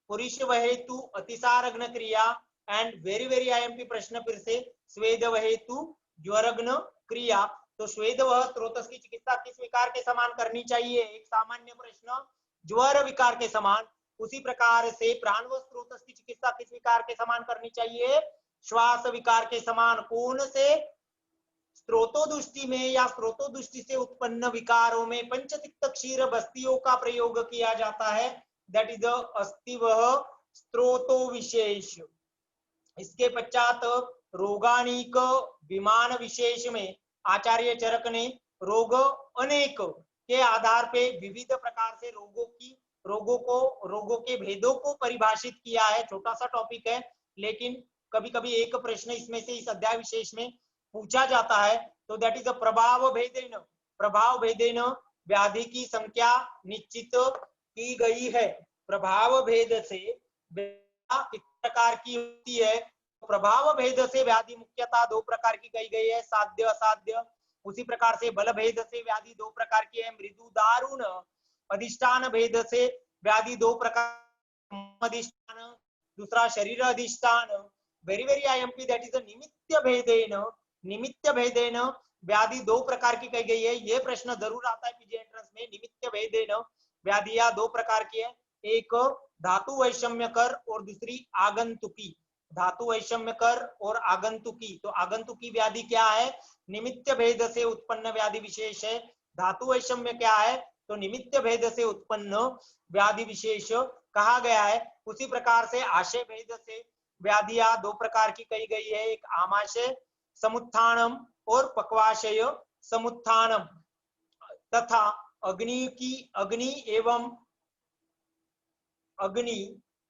पुरुष वहेतु अतिसारग्न क्रिया, एंड वेरी आईएमपी प्रश्न फिर से, स्वेद वहेतु ज्वरग्न क्रिया। तो स्वेद वह स्रोतस की चिकित्सा किस विकार के समान करनी चाहिए? एक सामान्य प्रश्न, ज्वर विकार के समान। उसी प्रकार से प्राणव स्रोतस की चिकित्सा किस विकार के समान करनी चाहिए? श्वास विकार के समान। कौन से? स्रोतोदुष्टि में या स्रोतोदुष्टि से उत्पन्न विकारों में पंचतिक्त क्षीर बस्तियों का प्रयोग किया जाता है, दैट इज अस्ति वह स्रोतो विशेष। इसके पश्चात रोगाणिक विमान विशेष में आचार्य चरक ने रोग अनेक के आधार पे विविध प्रकार से रोगों के भेदों को परिभाषित किया है। छोटा सा टॉपिक है, लेकिन कभी कभी एक प्रश्न इसमें से इस अध्याय विशेष में पूछा जाता है। तो दैट इज प्रभाव भेदेन व्याधि की संख्या निश्चित की गई है। प्रभाव भेद से किस प्रकार की होती है? प्रभाव भेद से व्याधि मुख्यतः दो प्रकार की कही गई है, साध्य असाध्य। उसी प्रकार से बल भेद से व्याधि दो प्रकार की है, मृदु दारुण। अधिष्ठान भेद से व्याधि दो प्रकार, अधिष्ठान, दूसरा शरीर अधिष्ठान। वेरी आईएमपी, दैट इज निमित्त भेदेन व्याधि दो प्रकार की कही गई है। ये प्रश्न जरूर आता है पीजी एंट्रेंस में। निमित्त भेदेन व्याधियां दो प्रकार की है, एक धातु वैषम्य कर और दूसरी आगंतुकी। धातु वैषम्य कर और आगंतुकी। तो आगंतुकी व्याधि क्या है? निमित्त भेद से उत्पन्न व्याधि विशेष है। धातु वैषम्य क्या है? तो निमित्त भेद से उत्पन्न व्याधि विशेष कहा गया है। उसी प्रकार से आशय भेद से व्याधियां दो प्रकार की कही गई है, एक आमाशय समुत्थानम और पक्वाशय समुत्थानम। तथा अग्नि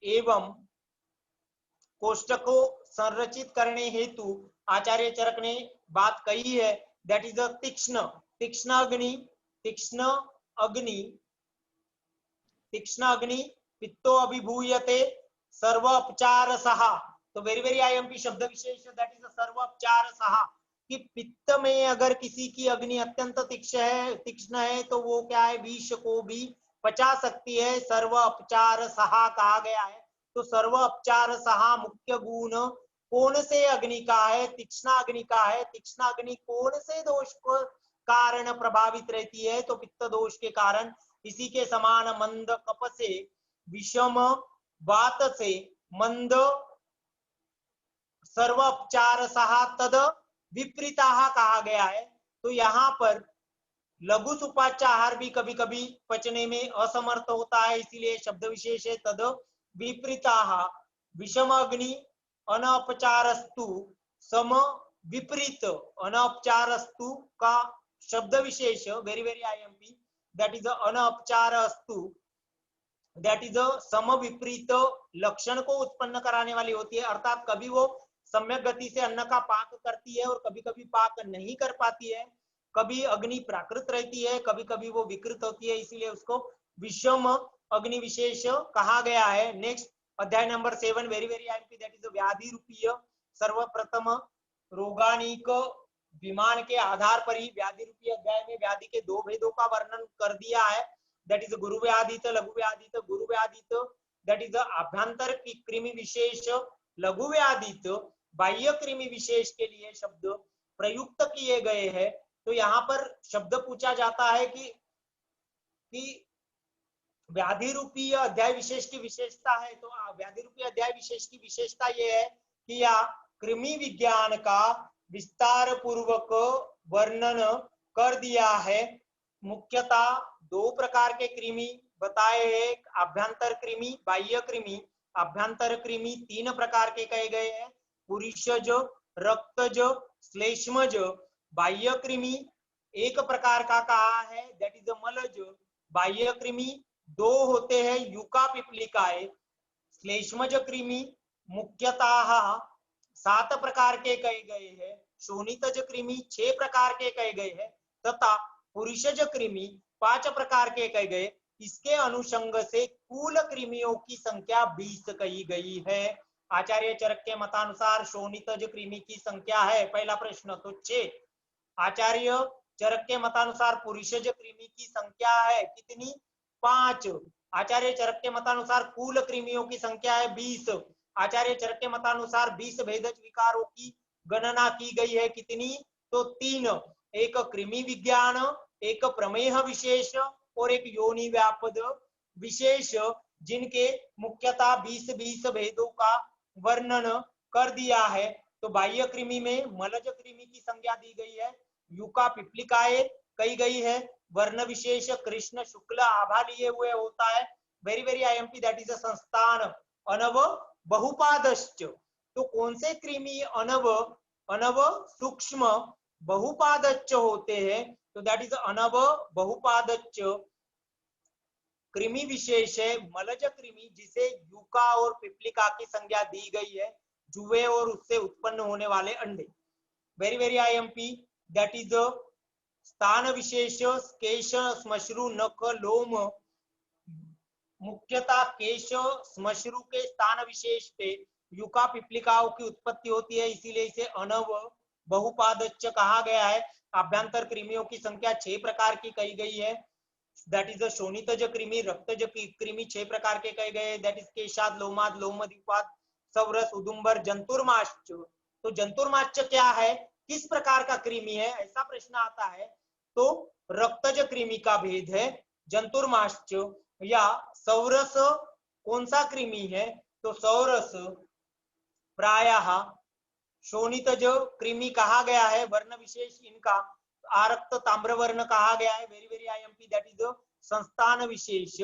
एवं कोष्ठकों संरचित करने हेतु आचार्य चरक ने बात कही है, दैट इज तीक्ष्ण अग्नि पित्तो अभिभूयते सर्वोपचार सहा। तो वेरी आईएमपी शब्द विशेष, दैट इज सर्वोपचार सहा, कि पित्त में अगर किसी की अग्नि अत्यंत तीक्ष्ण है तो वो क्या है? विष को भी पचा सकती है। सर्वोपचार सहा कहा गया है। तो सर्वोपचार सहा मुख्य गुण कौन से अग्नि का है? तीक्ष्ण अग्नि का है। तीक्ष्ण अग्नि कौन से दोष को कारण प्रभावित रहती है? तो पित्त दोष के कारण। इसी के समान मंद कप से, विषम वात से, मंद सर्वोपचार सहा तद विपरीता कहा गया है। तो यहाँ पर लघु सुपाचार भी कभी कभी पचने में असमर्थ होता है, इसीलिए शब्द विशेष है तद विपरीता। विषम अग्नि अनौपचारस्तु सम विपरीत, अनौपचारस्तु का शब्द विशेष वेरी आईएमपी, दैट इज अनौपचारस्तु, दैट इज सम विपरीत लक्षण को उत्पन्न कराने वाली होती है। अर्थात कभी वो सम्यक गति से अन्न का पाक करती है और कभी कभी पाक नहीं कर पाती है। कभी अग्नि प्राकृत रहती है, कभी कभी वो विकृत होती है, इसीलिए उसको विषम अग्नि विशेष कहा गया है। नेक्स्ट अध्याय number 7 very IMP, that is व्याधि रूपीय। सर्वप्रथम रोगाणिक विमान के आधार पर ही व्याधि रूपी अध्याय में व्याधि के दो भेदों का वर्णन कर दिया है, दैट इज गुरु व्याधित लघु व्याधित। गुरु व्याधित दैट इज आभ्यंतर की कृमि विशेष, लघु व्याधित बाह्य कृमि विशेष के लिए शब्द प्रयुक्त किए गए हैं। तो यहाँ पर शब्द पूछा जाता है कि व्याधि रूपी अध्याय विशेष की विशेषता है। तो व्याधि रूपी अध्याय विशेष की विशेषता यह है कि यह कृमि विज्ञान का विस्तार पूर्वक वर्णन कर दिया है। मुख्यतः दो प्रकार के कृमि बताए हैं, आभ्यंतर कृमि, बाह्य कृमि। आभ्यंतर कृमि तीन प्रकार के कहे गए हैं, पुरुषज, रक्तज, श्लेष्मज। बाह्य कृमि एक प्रकार का कहा है, दैट इज मलज। बाह्य कृमि दो होते हैं, यूका पिपलिकाए। श्लेष्मज कृमि मुख्यतः 7 प्रकार के कहे गए हैं, शोणितज कृमि 6 प्रकार के कहे गए हैं, तथा पुरुषज कृमि 5 प्रकार के कहे गए। इसके अनुषंग से कुल कृमियों की संख्या 20 कही गई है। आचार्य चरक के मतानुसार शोणितज कृमि की संख्या है, पहला प्रश्न तो 6। आचार्य चरक के मतानुसार पुरुषज कृमि की संख्या है कितनी? 5। आचार्य चरक के मतानुसार कुल कृमियों की संख्या है 20। आचार्य चरक के मतानुसार 20 भेदज विकारों की गणना की गई है कितनी? तो 3। एक कृमि विज्ञान, एक प्रमेह विशेष और एक योनि व्यापद विशेष, जिनके मुख्यतः 20 भेदों का वर्णन कर दिया है। तो बाह्य कृमि में मलज कृमि की संज्ञा दी गई है, युका पिपलिकाए कही गई है, वर्ण विशेष कृष्ण शुक्ल आभा लिए हुए होता है। Very very IMP, that is अ संस्थान अनव बहुपादश्च। तो कौन से कृमि अनव अनव सूक्ष्म बहुपादच्च होते हैं? तो दैट इज अनव बहुपादच्च कृमि विशेष है मलज कृमि, जिसे युका और पिपलिका की संज्ञा दी गई है, जुए और उससे उत्पन्न होने वाले अंडे। Very very IMP, that is स्थान विशेष केश श्मश्रु नख लोम, मुख्यतः केश श्मश्रु के स्थान विशेष पे युका पिपलिकाओं की उत्पत्ति होती है, इसीलिए इसे अनव बहुपादच्च कहा गया है। अभ्यंतर कृमियों की संख्या 6 प्रकार की कही गई है, दैट इज शोणितज कृमि, रक्तज कृमि 6 प्रकार के कहे गए, दैट इज केशाद, लोमाद, लोमदीपाद, सवरस, उदुम्बर, जंतुर्माश्च। तो जंतुर्माश्च क्या है, किस प्रकार का कृमि है, ऐसा प्रश्न आता है। तो रक्तज कृमि का भेद है जंतुर्माश्च। या सौरस कौन सा कृमि है? तो सौरस प्रायः शोणितज कृमि कहा गया है, वर्ण विशेष इनका आरक्त ताम्र वर्ण कहा गया है। Very very IMP, that is संस्थान विशेष,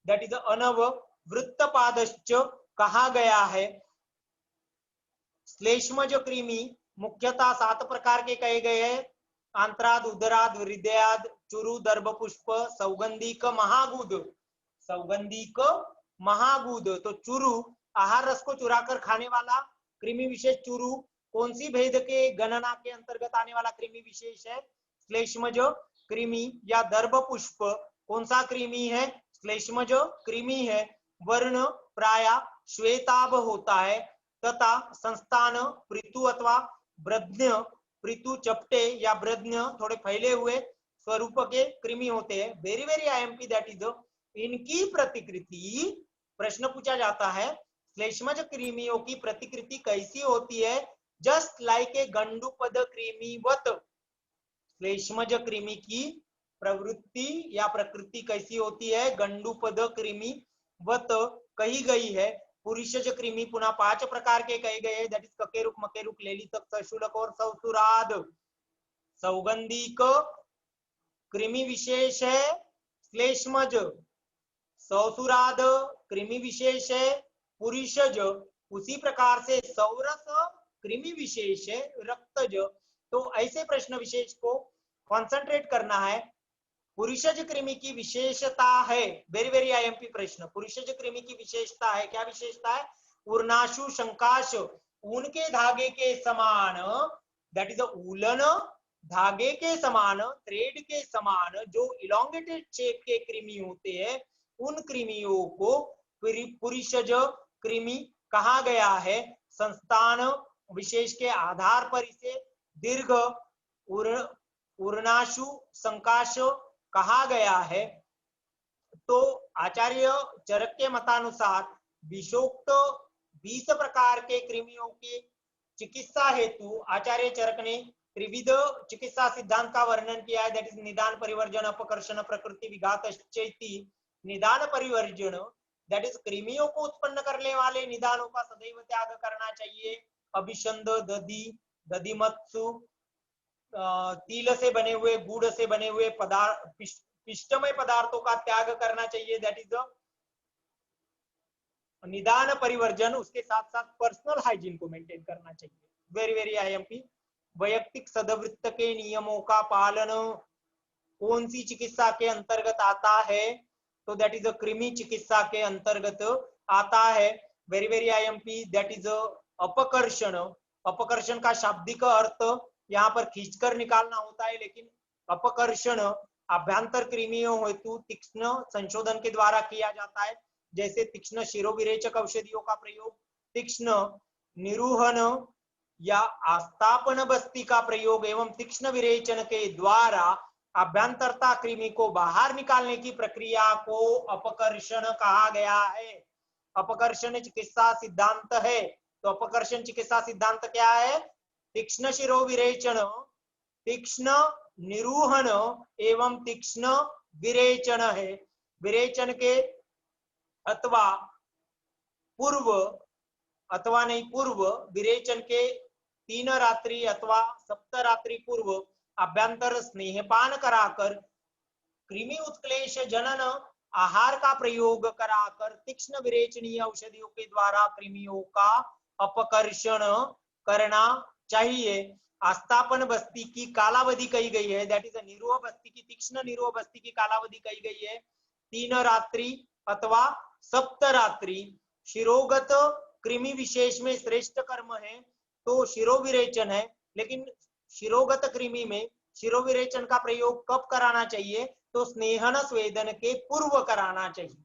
दैट इज अनव वृत्तपादश्च कहा गया है। श्लेष्मज कृमि मुख्यतः 7 प्रकार के कहे गए हैं, आंत्राद, उदराद, हृदयाद, चुरु, दर्भ पुष्प, सौगंधिक, महागुद। सौगंधिक महागुद, तो चुरु आहार रस को चुराकर खाने वाला कृमि विशेष चुरु कौन सी भेद के गणना के अंतर्गत आने वाला कृमि विशेष है? श्लेष्मज कृमि। या दर्भ पुष्प कौन सा कृमि है? श्लेष्मज कृमि है, वर्ण प्राय श्वेताभ होता है, तथा संस्थान पृथु अथवा ब्रध्न, पृथु चपटे या ब्रध्न थोड़े फैले हुए स्वरूप के कृमि होते हैं। Very very IMP, that is इनकी प्रतिकृति, प्रश्न पूछा जाता है श्लेष्मज कृमियों की प्रतिकृति कैसी होती है? Just like a गंडुपद कृमिवत। श्लेष्मज कृमि की प्रवृत्ति या प्रकृति कैसी होती है? गंडुपद कृमिवत कही गई है। पुरुषज कृमि पुनः 5 प्रकार के कहे गए हैं, दैट इज ककेरुक, मकेरुक, लेलितक, सशुलक और सौसुराद। सौगंधिक कृमि विशेष है श्लेष्मज, सौसुराद कृमि विशेष है पुरुषज, उसी प्रकार से सौरस कृमि विशेष है रक्तज। तो ऐसे प्रश्न विशेष को कॉन्सेंट्रेट करना है। पुरुषज कृमि की विशेषता है, वेरी वेरी आईएमपी प्रश्न, पुरुषज कृमि की विशेषता है, क्या विशेषता है? उर्नाशु शंकाश, ऊन के धागे के समान, दैट इज उलन धागे के समान, थ्रेड के समान जो इलोंगेटेड शेप के कृमि होते हैं, उन कृमियों को पुरुषज कृमि कहा गया है। संस्थान विशेष के आधार पर इसे दीर्घ उर्नाशु संकाश कहा गया है। तो आचार्य चरक के मतानुसार विषोक्त 20 प्रकार के कृमियों की चिकित्सा हेतु आचार्य चरक ने त्रिविध चिकित्सा सिद्धांत का वर्णन किया है, दैट इज निदान, परिवर्जन, अपकर्षण, प्रकृति विघात। निदान परिवर्जन, दैट इज कृमियों को उत्पन्न करने वाले निदानों का सदैव त्याग करना चाहिए। अभिषंद, दधि, दधिमत्सु, तिल से बने हुए, गुड़ से बने हुए पदार्थ, पिष्टमय पदार्थों का त्याग करना चाहिए, दैट इज निदान परिवर्जन। उसके साथ साथ पर्सनल हाइजीन को मेंटेन करना चाहिए। वेरी वेरी आईएमपी, वैयक्तिक सदवृत्त के नियमों का पालन कौन सी चिकित्सा के अंतर्गत आता है? तो दैट इज कृमि चिकित्सा के अंतर्गत आता है। Very very IMP, that is अपकर्षण। अपकर्षण का शाब्दिक अर्थ यहाँ पर खींचकर निकालना होता है, लेकिन अपकर्षण अभ्यंतर कृमियों हेतु तीक्ष्ण संशोधन के द्वारा किया जाता है, जैसे तीक्ष्ण शिरोविरेचक औषधियों का प्रयोग, तीक्ष्ण निरूहन या आस्थापन बस्ती का प्रयोग एवं तीक्ष्ण विरेचन के द्वारा अभ्यंतरता कृमि को बाहर निकालने की प्रक्रिया को अपकर्षण कहा गया है। अपकर्षण चिकित्सा सिद्धांत है। तो अपकर्षण चिकित्सा सिद्धांत क्या है? तीक्ष्ण शिरो विरेचन, तीक्ष्ण निरूहण एवं तीक्ष्ण विरेचन है। विरेचन के अथवा पूर्व अथवा नहीं पूर्व विरेचन के 3 रात्रि अथवा सप्तरात्रि पूर्व अभ्यंतर स्नेहपान कराकर कृमि उत्क्लेश जनन आहार का प्रयोग कराकर तीक्ष्ण विरेचनीय औषधियों के द्वारा कृमियों का अपकर्षण करना चाहिए। आस्थापन बस्ती की कालावधि कही गई है, दैट इज निरोह बस्ती की, तीक्ष्ण निरोह बस्ती की कालावधि कही गई है 3 रात्रि अथवा सप्तरात्रि। शिरोगत कृमि विशेष में श्रेष्ठ कर्म है तो शिरोविरेचन है, लेकिन शिरोगत कृमि में शिरोविरेचन का प्रयोग कब कराना चाहिए? तो स्नेहन स्वेदन के पूर्व कराना चाहिए।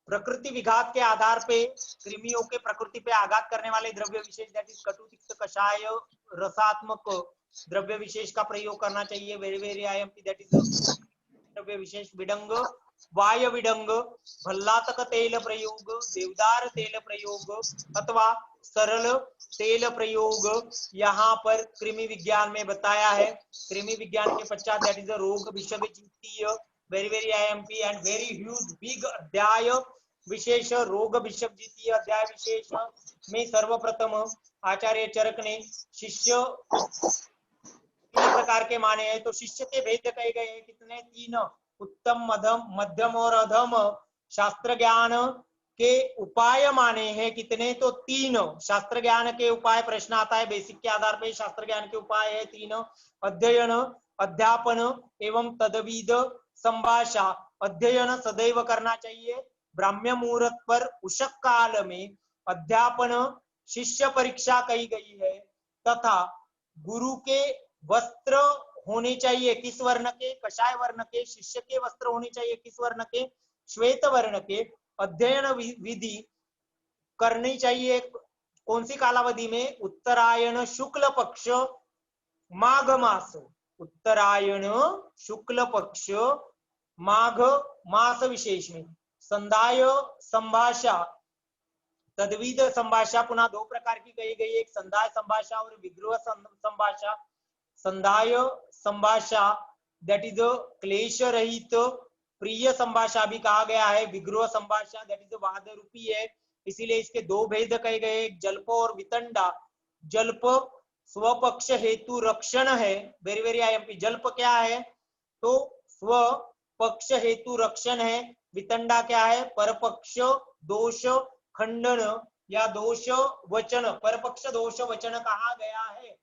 प्रकृति विघात के आधार पे कृमियों के प्रकृति पे आघात करने वाले द्रव्य विशेष दैट इज कटु तिक्त कषाय रसात्मक द्रव्य विशेष का प्रयोग करना चाहिए। Very very IMP that is द्रव्य विशेष विडंग, वाय विडंग, भल्लातक तेल प्रयोग, देवदार तेल प्रयोग अथवा सरल तेल प्रयोग यहाँ पर कृमि विज्ञान में बताया है। कृमि विज्ञान के पश्चात दैट इज रोग विषज्जीतीय, very very IMP and very huge big अध्याय विशेष रोग विषज्जीतीय अध्याय विशेष में सर्वप्रथम आचार्य चरक ने शिष्य 3 प्रकार के माने हैं। तो शिष्य के भेद कहे गए हैं कितने? 3, उत्तम, मध्यम, मध्यम और अधम। शास्त्र ज्ञान के उपाय माने हैं कितने? तो 3। शास्त्र ज्ञान के उपाय प्रश्न आता है बेसिक के आधार पर, शास्त्र ज्ञान के उपाय है 3, अध्ययन, अध्यापन एवं तदविद संभाषा। अध्ययन सदैव करना चाहिए ब्राह्म्य मुहूर्त पर उषक काल में, अध्यापन शिष्य परीक्षा कही गई है, तथा गुरु के वस्त्र होने चाहिए किस वर्ण के? कषाय वर्ण के। शिष्य के वस्त्र होने चाहिए किस वर्ण के? श्वेत वर्ण के। अध्ययन विधि करनी चाहिए कौन सी कालावधि में? उत्तरायण शुक्ल पक्ष माघ मास, उत्तरायण शुक्ल पक्ष माघ मास विशेष में। संध्याय संभाषा, तद्विद संभाषा पुनः 2 प्रकार की कही गई है, एक संध्याय संभाषा और विग्रह संभाषा। संध्याय संभाषा दैट इज क्लेश रहित प्रिय संभाषा भी कहा गया है। विग्रह संभाषा दैट इज वाद रूपी है, इसीलिए इसके 2 भेद कहे गए, एक जल्प और वितंडा। जल्प स्वपक्ष हेतु रक्षण है, वेरी वेरी आईएमपी। जल्प क्या है? तो स्व पक्ष हेतु रक्षण है। वितंडा क्या है? परपक्ष दोष खंडन या दोष वचन, परपक्ष दोष वचन कहा गया है।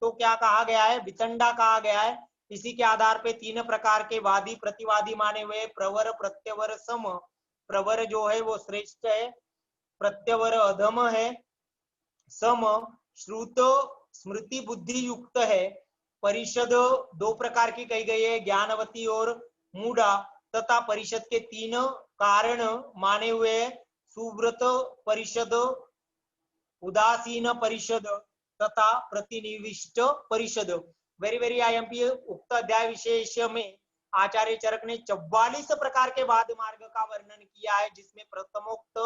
तो क्या कहा गया है? वितंडा कहा गया है। इसी के आधार पे 3 प्रकार के वादी प्रतिवादी माने हुए, प्रवर, प्रत्यवर, सम। प्रवर जो है वो श्रेष्ठ है, प्रत्यवर अधम है, सम श्रुत स्मृति बुद्धि युक्त है। परिषद 2 प्रकार की कही गई है, ज्ञानवती और मूढ़ा, तथा परिषद के 3 कारण माने हुए, सुव्रत परिषद, उदासीन परिषद तथा प्रतिनिविष्ट परिषद। Very very IMP. उक्त अध्याय विशेष में आचार्य चरक ने 44 प्रकार के वाद मार्ग का वर्णन किया है, जिसमें प्रथमोक्त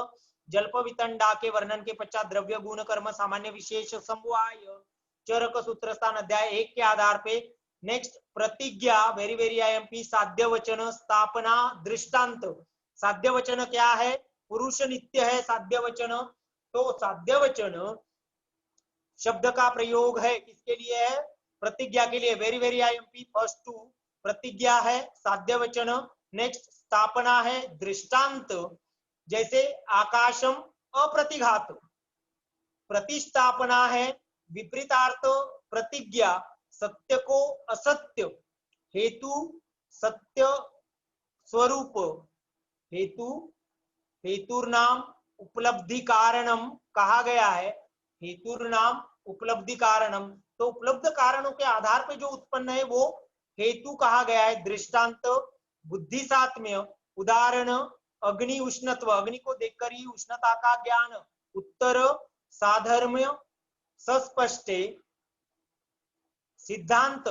जल्प वितंडा के वर्णन के पश्चात द्रव्य गुण कर्म सामान्य विशेष समवाय चरक सूत्र स्थान अध्याय 1 के आधार पे। नेक्स्ट प्रतिज्ञा, वेरी वेरी आईएमपी। साध्य वचन, स्थापना, दृष्टांत। साध्य वचन क्या है? पुरुष नित्य है साध्य वचन। तो साध्य वचन शब्द का प्रयोग है किसके लिए है? प्रतिज्ञा के लिए। Very very IMP. फर्स्ट 2 प्रतिज्ञा है, साध्य वचन। नेक्स्ट स्थापना है, दृष्टांत। जैसे आकाशम अप्रतिघात, प्रतिस्थापना है विपरीतार्थ प्रतिज्ञा, सत्य को असत्य, हेतु सत्य स्वरूप, हेतु हेतुर्नाम उपलब्धि कारणम कहा गया है, हेतुर्नाम उपलब्धि कारणम। तो उपलब्ध कारणों के आधार पर जो उत्पन्न है वो हेतु कहा गया है। दृष्टांत बुद्धि सात्म्य, उदाहरण अग्नि उष्णत्व, अग्नि को देखकर ही उष्णता का ज्ञान, उत्तर साधर्म्य सस्पष्टे सिद्धांत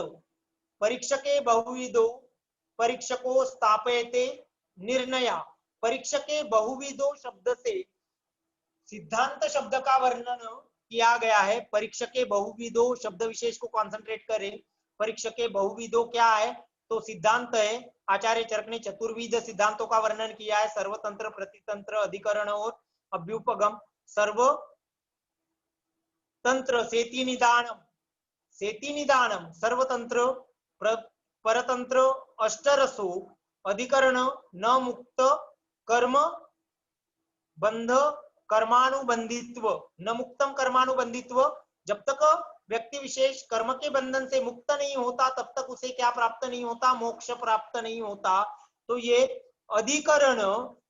परीक्षके बहुविधो परीक्षको स्थापयते निर्णया। परीक्षके बहुविधो शब्द से सिद्धांत शब्द का वर्णन किया गया है। परीक्षके बहुविधो शब्द विशेष को कॉन्सेंट्रेट करें। परीक्षके बहुविधो क्या है? तो सिद्धांत है। आचार्य चरक ने चतुर्विध सिद्धांतों का वर्णन किया है, सर्वतंत्र, प्रतितंत्र, अधिकरण और अभ्युपगम। सर्वतंत्र सेति निदानम, सर्वतंत्र परतंत्र अष्टरसो, अधिकरण न मुक्त कर्म बंध कर्मानुबंधित्व, न मुक्तम कर्मानुबंधित्व। जब तक व्यक्ति विशेष कर्म के बंधन से मुक्त नहीं होता तब तक उसे क्या प्राप्त नहीं होता? मोक्ष प्राप्त नहीं होता। तो ये अधिकरण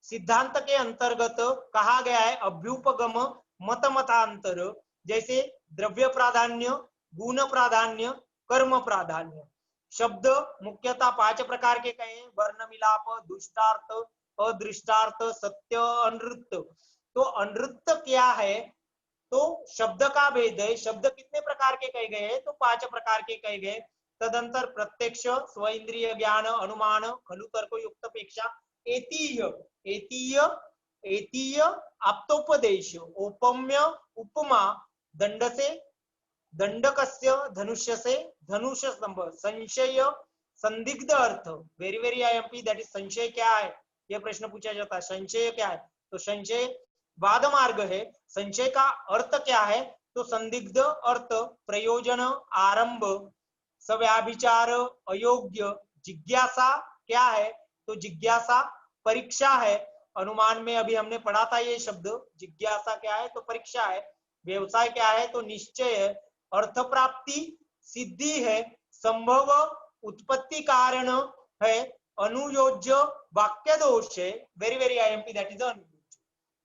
सिद्धांत के अंतर्गत कहा गया है। अभ्युपगम मत मतांतर, जैसे द्रव्य प्राधान्य, गुण प्राधान्य, कर्म प्राधान्य। शब्द मुख्यतः 5 प्रकार के कहे, वर्ण मिलाप, दुष्टार्थ, अदृष्टार्थ, सत्य, अनृत्त। तो अनृत्त क्या है? तो शब्द का भेद है। शब्द कितने प्रकार के कहे गए हैं? तो 5 प्रकार के कहे गए। तदंतर प्रत्यक्ष, स्व इंद्रिय ज्ञान, अनुमान, खलु तर्क युक्त अपेक्षा, एतीय आप्तोपदेश, औपम्य, उपमा, दंड से, दंडकस्य, धनुष्य से, धनुष स्तंभ, संशय, संदिग्ध अर्थ। Very very IMP, that is संशय क्या है? यह प्रश्न पूछा जाता है। संशय क्या है? तो संशय वाद मार्ग है। संशय का अर्थ क्या है? तो संदिग्ध अर्थ, प्रयोजन, आरंभ, सव्याभिचार, अयोग्य। जिज्ञासा क्या है? तो जिज्ञासा परीक्षा है। अनुमान में अभी हमने पढ़ा था ये शब्द। जिज्ञासा क्या है? तो परीक्षा है। व्यवसाय क्या है? तो निश्चय है। अर्थ प्राप्ति सिद्धि है। संभव उत्पत्ति कारण है। अनुयोज्य वाक्य दोष है। Very very IMP, that is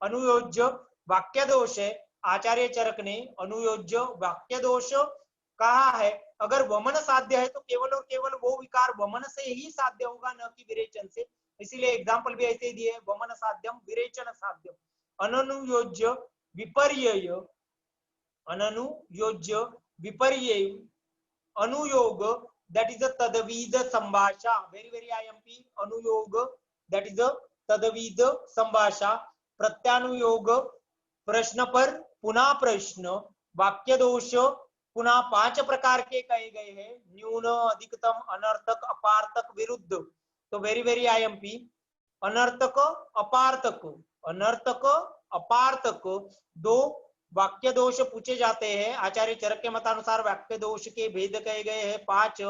अनुयोज्य वाक्य दोष है। आचार्य चरक ने अनुयोज्य वाक्य दोष कहा है। अगर वमन साध्य है तो केवल और केवल वो विकार वमन से ही साध्य होगा, न कि विरेचन से। इसीलिए एग्जाम्पल भी ऐसे दिए, वमन साध्यम, विरेचन साध्यम। अनुयोज्य विपर्यय, अनुयोज्य विपर्यय, अनुयोग, दैट इज अ तदविद संभाषा। वेरी वेरी आईएमपी, अनुयोग दैट इज अ तदविद संभाषा। प्रत्यानुयोग, प्रश्न पर पुनः प्रश्न। वाक्य दोष पुनः 5 प्रकार के कहे गए हैं, न्यून, अधिकतम, अनर्थक, अपार्थक, विरुद्ध। तो वेरी वेरी आईएमपी, अनर्थक, अपार्थक, अनर्थक, अपार्थक, 2 वाक्य दोष पूछे जाते हैं। आचार्य चरक के मतानुसार वाक्य दोष के भेद कहे गए हैं 5।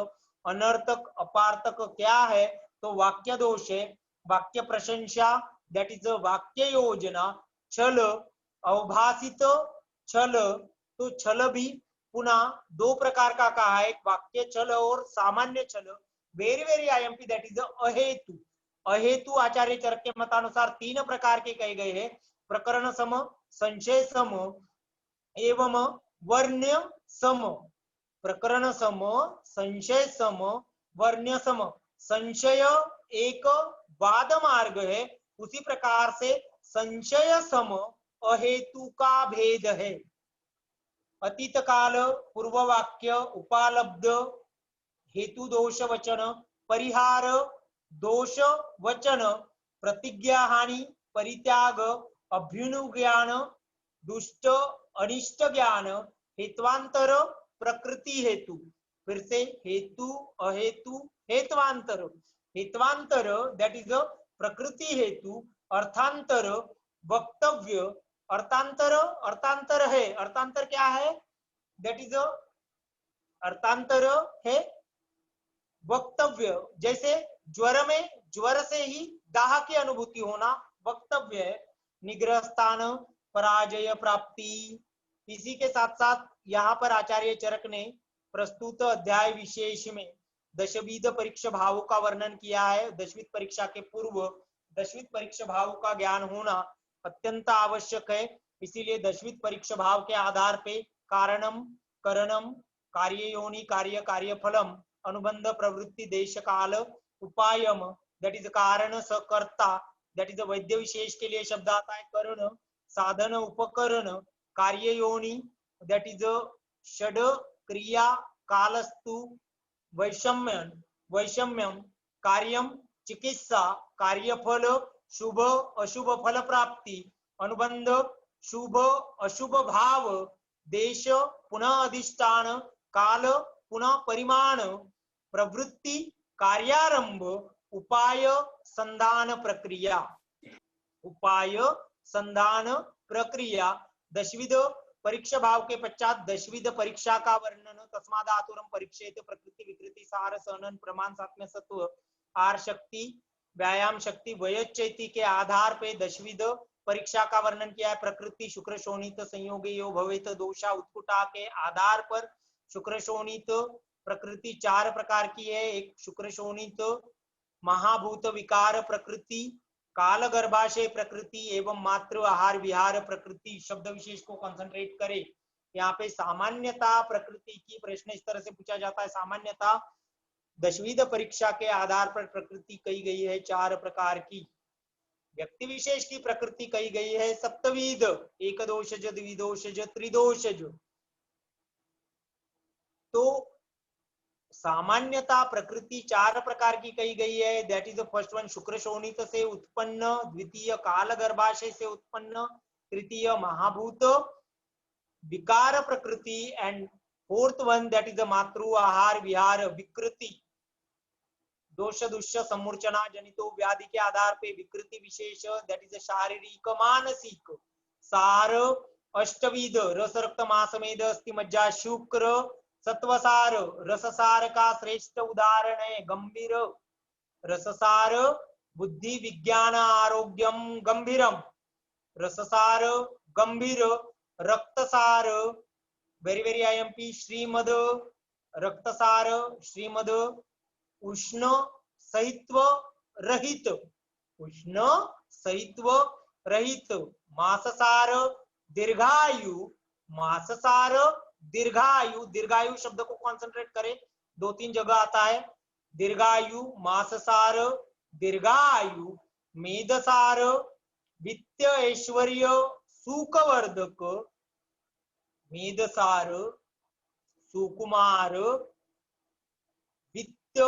अनर्थक अपार्थक क्या है? तो वाक्य दोष है। वाक्य प्रशंसा, दैट इज वाक्य योजना। छल, अवभाषित छल, तो छल भी पुनः 2 प्रकार का कहा है, वाक्य छल और सामान्य छल। Very very IMP, that is अहेतु। अहेतु आचार्य चरक के मतानुसार 3 प्रकार के कहे गए हैं, प्रकरण सम, संशय सम एवं वर्ण्य सम। प्रकरण सम, संशय सम, वर्ण्य सम। संशय एक वाद मार्ग है, उसी प्रकार से संशय सम अहेतु का भेद है। अतीत काल, पूर्व वाक्य, उपालब्ध, हेतु दोष वचन, परिहार दोष वचन, प्रतिज्ञा हानि, परित्याग, अभ्युनुज्ञान, दुष्ट अनिष्ट ज्ञान, हेत्वांतर, प्रकृति हेतु। फिर से हेतु, अहेतु, हेत्वांतर। हेत्वांतर दैट इज प्रकृति हेतु, अर्थांतर वक्तव्य, अर्थांतर, अर्थांतर है। अर्थांतर क्या है? दैट इज अर्थांतर है वक्तव्य। जैसे ज्वर में ज्वर से ही दाह की अनुभूति होना वक्तव्य है। निग्रह स्थान, पराजय प्राप्ति। इसी के साथ साथ यहाँ पर आचार्य चरक ने प्रस्तुत अध्याय विशेष में दशविध परीक्षा भावों का वर्णन किया है। दशविध परीक्षा के पूर्व दशविध परीक्षा भाव का ज्ञान होना अत्यंत आवश्यक है। इसीलिए दशविध परीक्षा भाव के आधार पे कारणम, करणम, कार्य योनि, कार्य, कार्यफलम, अनुबंध, प्रवृत्ति, देश काल, उपायम, दैट इज कारण सकर्ता, दैट इज वैद्य विशेष के लिए शब्द आता है करण, साधन उपकरण कार्य योनी that is a षड क्रिया कालस्तु वैषम्यम कार्यम चिकित्सा कार्यफल शुभ अशुभ फल प्राप्ति अनुबंध शुभ अशुभ भाव देश पुनः अधिष्ठान काल पुनः परिमाण प्रवृत्ति कार्यारंभ उपाय संधान प्रक्रिया दशविध परीक्षा भाव के पश्चात दशविध परीक्षा का वर्णन तस्मादातुरम परीक्षेत प्रकृति विकृति सार सहनन प्रमाण सात्म्य सत्व आर शक्ति व्यायाम शक्ति वयोचैती के आधार पे दशविध परीक्षा का वर्णन किया है। प्रकृति शुक्र शोणित संयोगयो भवेत दोषा उत्कुटा के आधार पर शुक्र शोणित प्रकृति चार प्रकार की है। एक शुक्र शोणित महाभूत विकार प्रकृति, काल गर्भाशय प्रकृति एवं मातृ आहार विहार प्रकृति। शब्द विशेष को कंसंट्रेट करें। यहाँ पे सामान्यता प्रकृति की प्रश्न इस तरह से पूछा जाता है। सामान्यता दशविध परीक्षा के आधार पर प्रकृति कही गई है चार प्रकार की। व्यक्ति विशेष की प्रकृति कही गई है सप्तविध, एक दोषज द्विदोषज त्रिदोषज। तो सामान्यता प्रकृति चार प्रकार की कही गई है। That is the first one शुक्र शोणित से उत्पन्न, द्वितीय काल गर्भाशय से उत्पन्न, तृतीय महाभूत विकार प्रकृति and fourth one that is the मातृ आहार विहार विकृति। दोष दुष्य समूर्चना जनितो व्याधि के आधार पे विकृति विशेष दैट इज शारीरिक मानसिक। सार अष्टविध रस रक्त मासमेद अस्थि मज्जा शुक्र सत्वसार। रससार का श्रेष्ठ उदाहरण है गंभीर। रससार बुद्धि विज्ञान आरोग्यम गंभीरम। रससार गंभीर। रक्तसार वेरी वेरी आईएमपी श्रीमद। रक्तसार श्रीमद उष्ण सहित्व रहित। उष्ण सहित्व रहित। माससार दीर्घायु। माससार दीर्घायु। दीर्घायु शब्द को कॉन्सेंट्रेट करें, दो तीन जगह आता है। दीर्घायु माससार दीर्घायु। मेधसार वित्त ऐश्वर्य सुखवर्धक। मेधसार सुकुमार वित्त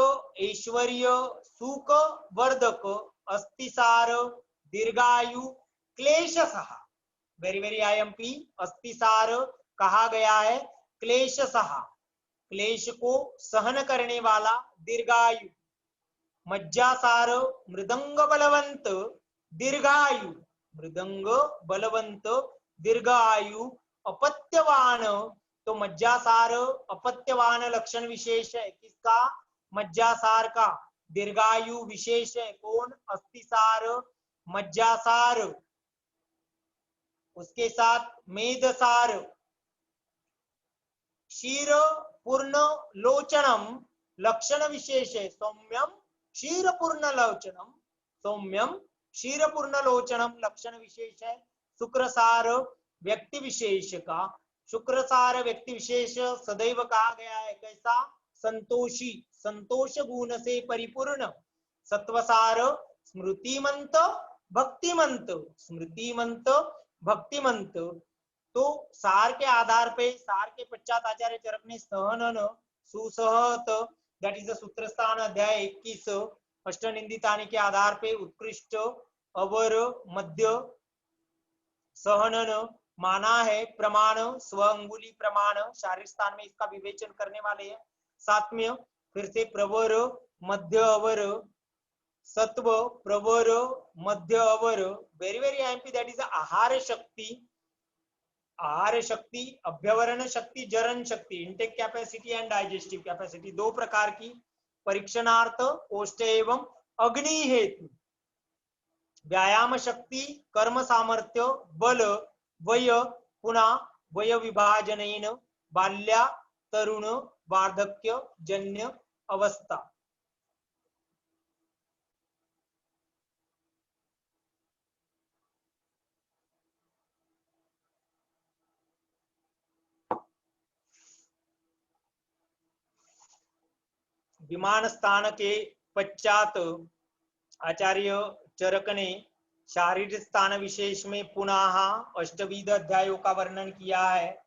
ऐश्वर्य सुख वर्धक। अस्थिसार दीर्घायु क्लेशसः। Very very IMP. अस्थिसार कहा गया है क्लेशसः, क्लेश को सहन करने वाला दीर्घायु। मज्जासार मृदंग बलवंत दीर्घायु। मृदंग बलवंत दीर्घायु। अपत्यवान तो मज्जासार अपत्यवान लक्षण विशेष है किसका? मज्जासार का। दीर्घायु विशेष है कौन? अस्थिसार मज्जासार। उसके साथ मेधसार क्षीर पूर्ण लोचनम लक्षण विशेष है सौम्यम क्षीर पूर्ण लोचनम। सौम्यम क्षीर पूर्ण लोचनम लक्षण विशेष है। शुक्रसार व्यक्ति विशेष का। शुक्रसार व्यक्ति विशेष सदैव कहा गया है कैसा? संतोषी, संतोष गुण से परिपूर्ण। सत्वसार स्मृतिमंत भक्तिमंत। स्मृतिमंत भक्तिमंत। तो सार के आधार पे, सार के पश्चात आचार्य चरक ने सहनन सुसहत दैट इज सूत्रस्थान अध्याय 21 अष्टनिंदितानि के आधार पे उत्कृष्ट अवर मध्य सहनन माना है। प्रमाण स्व अंगुली प्रमाण शारीरिक स्थान में इसका विवेचन करने वाले हैं। सात्म्य फिर से प्रवर मध्य अवर। सत्व प्रवर मध्य अवर। Very very IMP that is आहार शक्ति। आहार शक्ति अभ्यवरण शक्ति जरण शक्ति। Intake capacity and digestive capacity दो प्रकार की। परीक्षणार्थ ओष्ठ एवं अग्नि हेतु। व्यायाम शक्ति कर्म सामर्थ्य बल वय पुनः वय विभाजनेन बाल्या तरुण वार्धक्य जन्य अवस्था। विमान स्थान के पश्चात आचार्य चरक ने शारीरिक स्थान विशेष में पुनः अष्टविध अध्यायों का वर्णन किया है।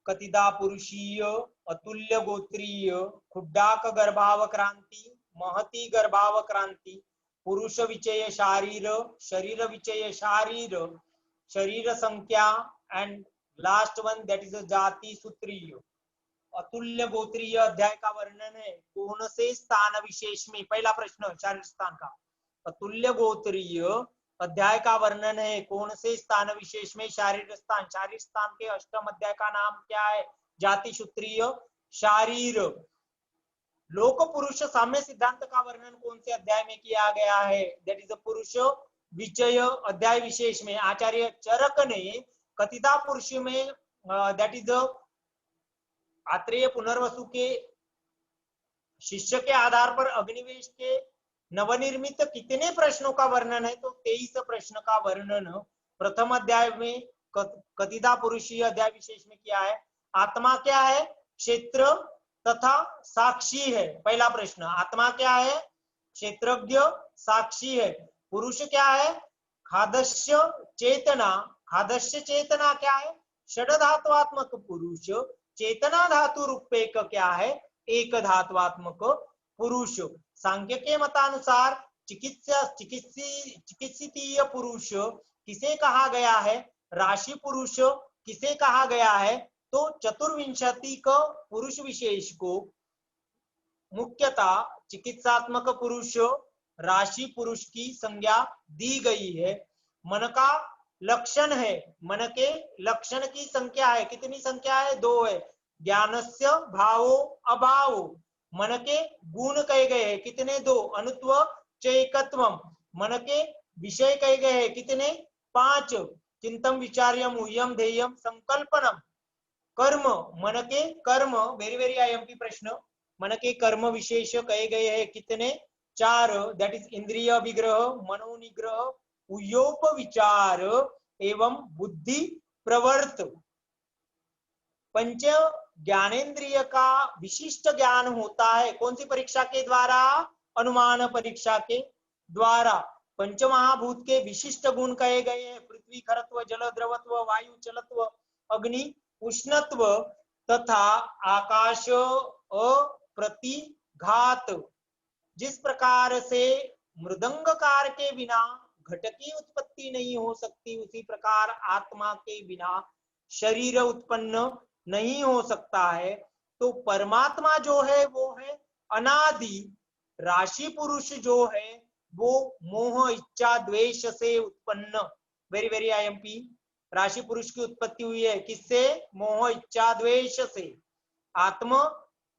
कतिदा पुरुषीय, अतुल्य गोत्रीय, खुड्डाक गर्भावक्रांति, महती गर्भावक्रांति, पुरुष विचय शारीर, शरीर विचय शारीर, शरीर संख्या and last one that is जाति सूत्रीय। अतुल्य गोत्रीय अध्याय का वर्णन है कौन से स्थान विशेष में? पहला प्रश्न शारीरिक स्थान का। अतुल्य गोत्रीय अध्याय का वर्णन है कौन से स्थान विशेष में? शारीरिक स्थान। शारीरिक स्थान के अष्टम अध्याय का नाम क्या है? जाति सूत्रीय शारीर। लोक पुरुष साम्य सिद्धांत का वर्णन कौन से अध्याय में किया गया है? दैट इज पुरुष विचय अध्याय विशेष में। आचार्य चरक ने कथिता पुरुष में दैट इज आत्रेय पुनर्वसु के शिष्य के आधार पर अग्निवेश के नवनिर्मित कितने प्रश्नों का वर्णन है? तो 23 प्रश्न का वर्णन प्रथम अध्याय में कथिता पुरुषीय अध्याय विशेष में किया है। आत्मा क्या है? क्षेत्र तथा साक्षी है। पहला प्रश्न, आत्मा क्या है? क्षेत्रज्ञ साक्षी है। पुरुष क्या है? खादस्य चेतना। खादस्य चेतना क्या है? षड धात्वात्मक पुरुष। चेतना धातु रूपेक क्या है? एक धात्वात्मक पुरुष। सांख्य के मतानुसार चिकित्सीय पुरुष किसे कहा गया है? राशि पुरुष किसे कहा गया है? तो चतुर्विंशति को पुरुष विशेष को मुख्यतः चिकित्सात्मक पुरुष, राशि पुरुष की संज्ञा दी गई है। मन का लक्षण है, मन के लक्षण की संख्या है। कितनी संख्या है? 2 है। ज्ञानस्य भावो अभावो। मन के गुण कहे गए हैं कितने? 2। अनुत्व चैकत्वम। मन के विषय कहे गए हैं कितने? 5। चिंतम विचार्यम ऊह्यम ध्येयम संकल्पनम। कर्म, मन के कर्म, वेरी वेरी आईएमपी प्रश्न। मन के कर्म विशेष कहे गए हैं कितने? 4। दैट इज इंद्रिय विग्रह, मनोनिग्रह, उयोप विचार एवं बुद्धि प्रवर्त। पंच ज्ञानेन्द्रिय का विशिष्ट ज्ञान होता है कौन सी परीक्षा के द्वारा? अनुमान परीक्षा के द्वारा। पंच महाभूत के विशिष्ट गुण कहे गए हैं पृथ्वी, खरत्व, जल, द्रवत्व, वायु, चलत्व, अग्नि, उष्णत्व तथा आकाश अप्रतिघात। जिस प्रकार से मृदंगकार के बिना घट की उत्पत्ति नहीं हो सकती, उसी प्रकार आत्मा के बिना शरीर उत्पन्न नहीं हो सकता है। तो परमात्मा जो है वो है अनादि। राशि पुरुष जो है वो मोह इच्छा द्वेष से उत्पन्न। Very very IMP. राशि पुरुष की उत्पत्ति हुई है किससे? मोह इच्छा द्वेष से। आत्म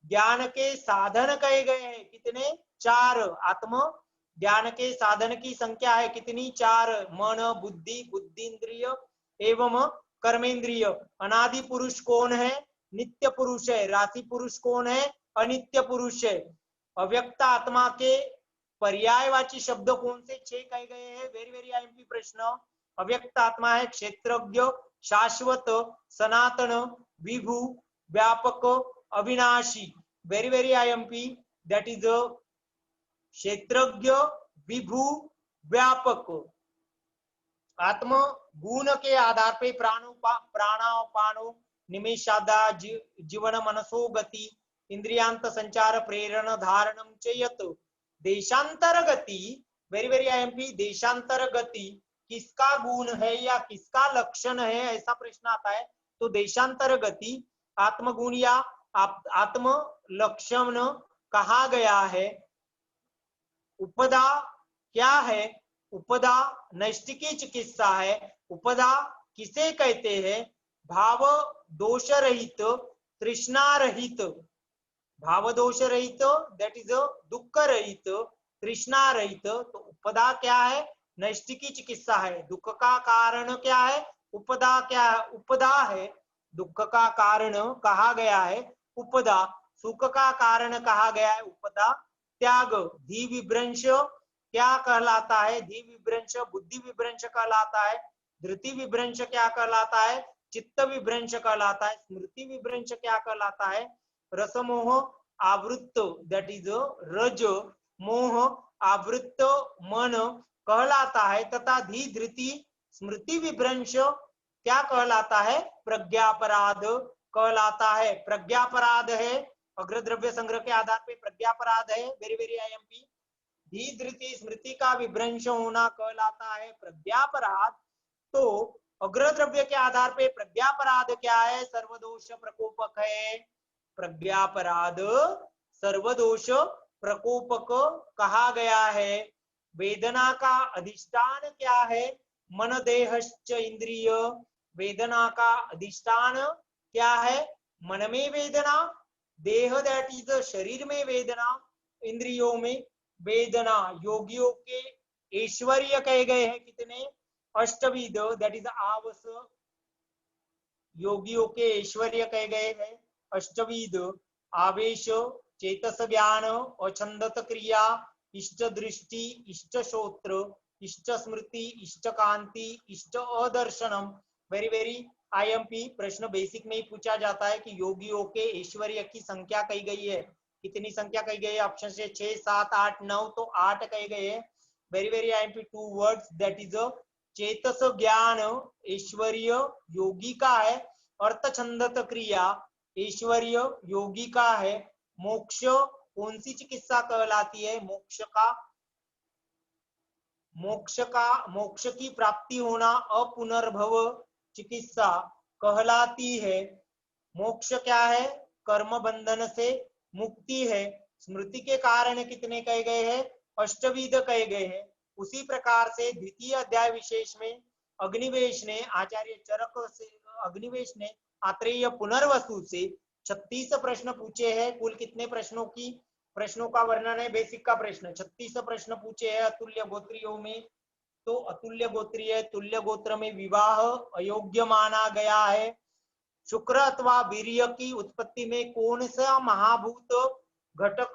ज्ञान के साधन कहे गए हैं कितने? 4। आत्म ज्ञान के साधन की संख्या है कितनी? 4। मन, बुद्धि, बुद्धिन्द्रिय एवं कर्मेंद्रिय। अनादि पुरुष कौन है? नित्य पुरुष है। राशि पुरुष कौन है? अनित्य पुरुष है। अव्यक्त आत्मा के पर्यायवाची शब्द कौन से 6 कहे गए हैं? वेरी वेरी आईएमपी प्रश्न। अव्यक्त आत्मा है क्षेत्रज्ञ, शाश्वत, सनातन, विभु, व्यापक, अविनाशी। Very very IMP that is क्षेत्रज्ञ, विभु, व्यापक। आत्म गुण के आधार पे प्राणापानो निमेषादा जीवन मनसो गति इंद्रियांत संचार प्रेरण धारणम चयत देशांतर गति। Very very IMP. देशांतर गति किसका गुण है या किसका लक्षण है? ऐसा प्रश्न आता है तो देशांतर गति आत्मगुण या आत्म लक्षण कहा गया है। उपदा क्या है? उपदा नैष्टिकी चिकित्सा है। उपदा किसे कहते हैं? भाव दोष रहित, तृष्णा रहित। भाव दोष रहित दैट इज दुख रहित, तृष्णा रहित। तो उपदा क्या है? नैष्टिकी चिकित्सा है। दुख का कारण क्या है? उपदा क्या है? उपदा है। दुख का कारण कहा गया है उपदा, सुख का कारण कहा गया है उपदा। त्याग, धी विभ्रंश क्या कहलाता है? धी विभ्रंश बुद्धि विभ्रंश कहलाता है। धृति विभ्रंश क्या कहलाता है? चित्त विभ्रंश कहलाता है। स्मृति विभ्रंश क्या कहलाता है? रसमोह आवृत्त दैट इज रज मोह आवृत्त मन कहलाता है तथा धी धृति स्मृति विभ्रंश क्या कहलाता है? प्रज्ञापराध कहलाता है। प्रज्ञापराध है, अग्रद्रव्य संग्रह के आधार पे प्रज्ञापराध है। Very very IMP. धी धृति स्मृति का विभ्रंश होना कहलाता है प्रज्ञापराध। तो अग्रद्रव्य के आधार पे प्रज्ञापराध क्या है? सर्वदोष प्रकोपक है। प्रज्ञापराध सर्वदोष प्रकोपक कहा गया है। वेदना का अधिष्ठान क्या है? मन देहश्च इंद्रिय। वेदना का अधिष्ठान क्या है? मन में वेदना, देह दैट इज शरीर में वेदना, इंद्रियों में वेदना। योगियों के ऐश्वर्य कहे गए हैं कितने? अष्टविध, दैट इज आवस। योगियों के ऐश्वर्य कहे गए हैं अष्टविध। आवेश, चेतस ज्ञान, अछंदत क्रिया, इष्ट दृष्टि, इष्ट श्रोत्र, इष्ट स्मृति, इष्ट कांति, इष्ट अदर्शनम। Very very IMP. प्रश्न बेसिक में ही पूछा जाता है कि योगियों के ऐश्वर्य की संख्या कही गई है। कितनी संख्या कही गई है? ऑप्शन से 6, 7, 8, 9, तो 8 कहे गए हैं। Very very IMP. 2 words, that is चेतस ज्ञान ऐश्वर्य योगी का है। अर्थछंदत क्रिया ऐश्वर्य योगी का है। मोक्ष कौन सी चिकित्सा कहलाती है? मोक्ष की प्राप्ति होना अपुनर्भव चिकित्सा कहलाती है। मोक्ष क्या है? कर्म बंधन से मुक्ति है। स्मृति के कारण कितने कहे गए हैं? अष्टविध कहे गए हैं। उसी प्रकार से द्वितीय अध्याय विशेष में अग्निवेश ने आचार्य चरक से, अग्निवेश ने आत्रेय पुनर्वसु से 36 प्रश्न पूछे हैं। कुल कितने प्रश्नों का वर्णन है? बेसिक का प्रश्न 36 प्रश्न पूछे हैं अतुल्य गोत्रियों में। तो अतुल्य गोत्रीय तुल्य गोत्र में विवाह अयोग्य माना गया है। शुक्र अथवा वीर्य की उत्पत्ति में कौन सा महाभूत घटक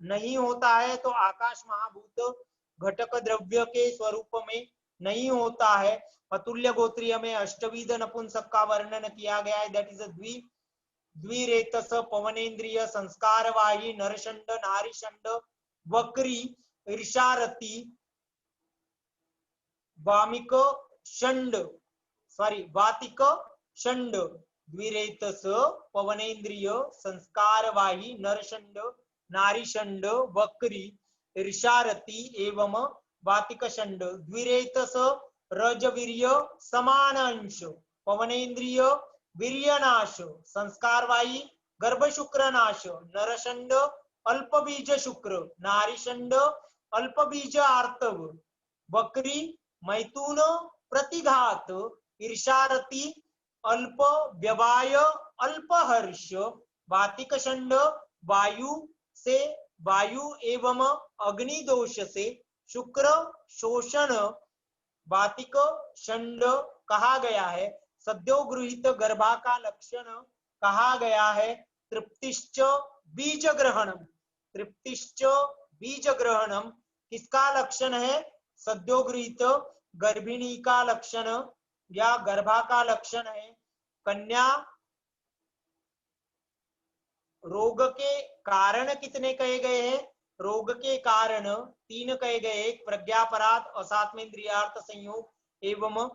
नहीं होता है? तो आकाश महाभूत घटक द्रव्य के स्वरूप में नहीं होता है। अतुल्य गोत्रीय में अष्टविध नपुंसक का वर्णन किया गया है। दैट इज द्विरेतस, पवनेन्द्रिय, संस्कारवाही, नरषंड, नारीषंड, वक्री, ईर्षारति, वामिक षंड, वातिक षंड। द्विरेतस, पवनेन्द्रिय, संस्कारवाही, नरषंड, नारीषंड, वक्री, ईर्षारति एवं वातिक षंड। द्विरेतस रजवीर्य समान अंश, पवनेन्द्रिय वीर्यनाश, संस्कारवाही गर्भ शुक्र नाश, नरषंड अल्प बीज शुक्र, नारीषंड अल्प बीज आर्तव, वक्री मैथुन प्रतिघात, ईर्षारति अल्प व्यवाय अल्प हर्ष, वातिक षंड वायु एवं अग्नि दोष से शुक्र शोषण वातिक षंड कहा गया है। सद्यो गृहीत गर्भा का लक्षण कहा गया है। तृप्तिश्च बीज ग्रहणम, तृप्तिश्च बीज ग्रहणम किसका लक्षण है? सद्यो गृहीत गर्भिणी का लक्षण या गर्भा का लक्षण है। कन्या रोग के कारण कितने कहे गए हैं? रोग के कारण 3 कहे गए। एक प्रज्ञापराध, असात्मेन्द्रियार्थ संयोग एवं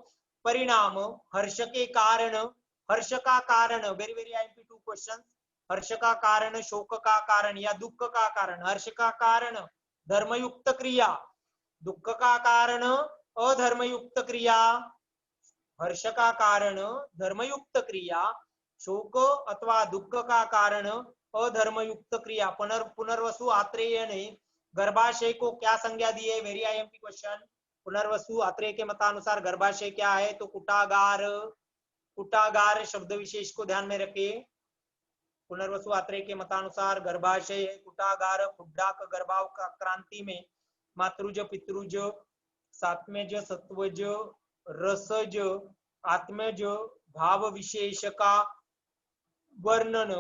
परिणाम। हर्ष के कारण, हर्ष का कारण, वेरी वेरी आईएमपी 2 क्वेश्चन। हर्ष का कारण, शोक का कारण या दुख का कारण? हर्ष का कारण धर्मयुक्त क्रिया, दुख का कारण अधर्मयुक्त क्रिया। हर्ष का कारण धर्मयुक्त क्रिया, शोक अथवा दुख का कारण अधर्मयुक्त क्रिया। पुनर्वसु आत्रेय ने गर्भाशय को क्या संज्ञा दी है? Very IMP question. Punarvasu Atreya के मतानुसार गर्भाशय क्या है? तो कुटागार, कुटागार शब्द विशेष को ध्यान में रखें। पुनर्वसु आत्रेय के मतानुसार गर्भाशय है कुटागार। खुड्डाक गर्भाक्रांति में मातृज, पितृज, सात्मज, सत्वज, रसज, आत्मज भाव विशेष का वर्णन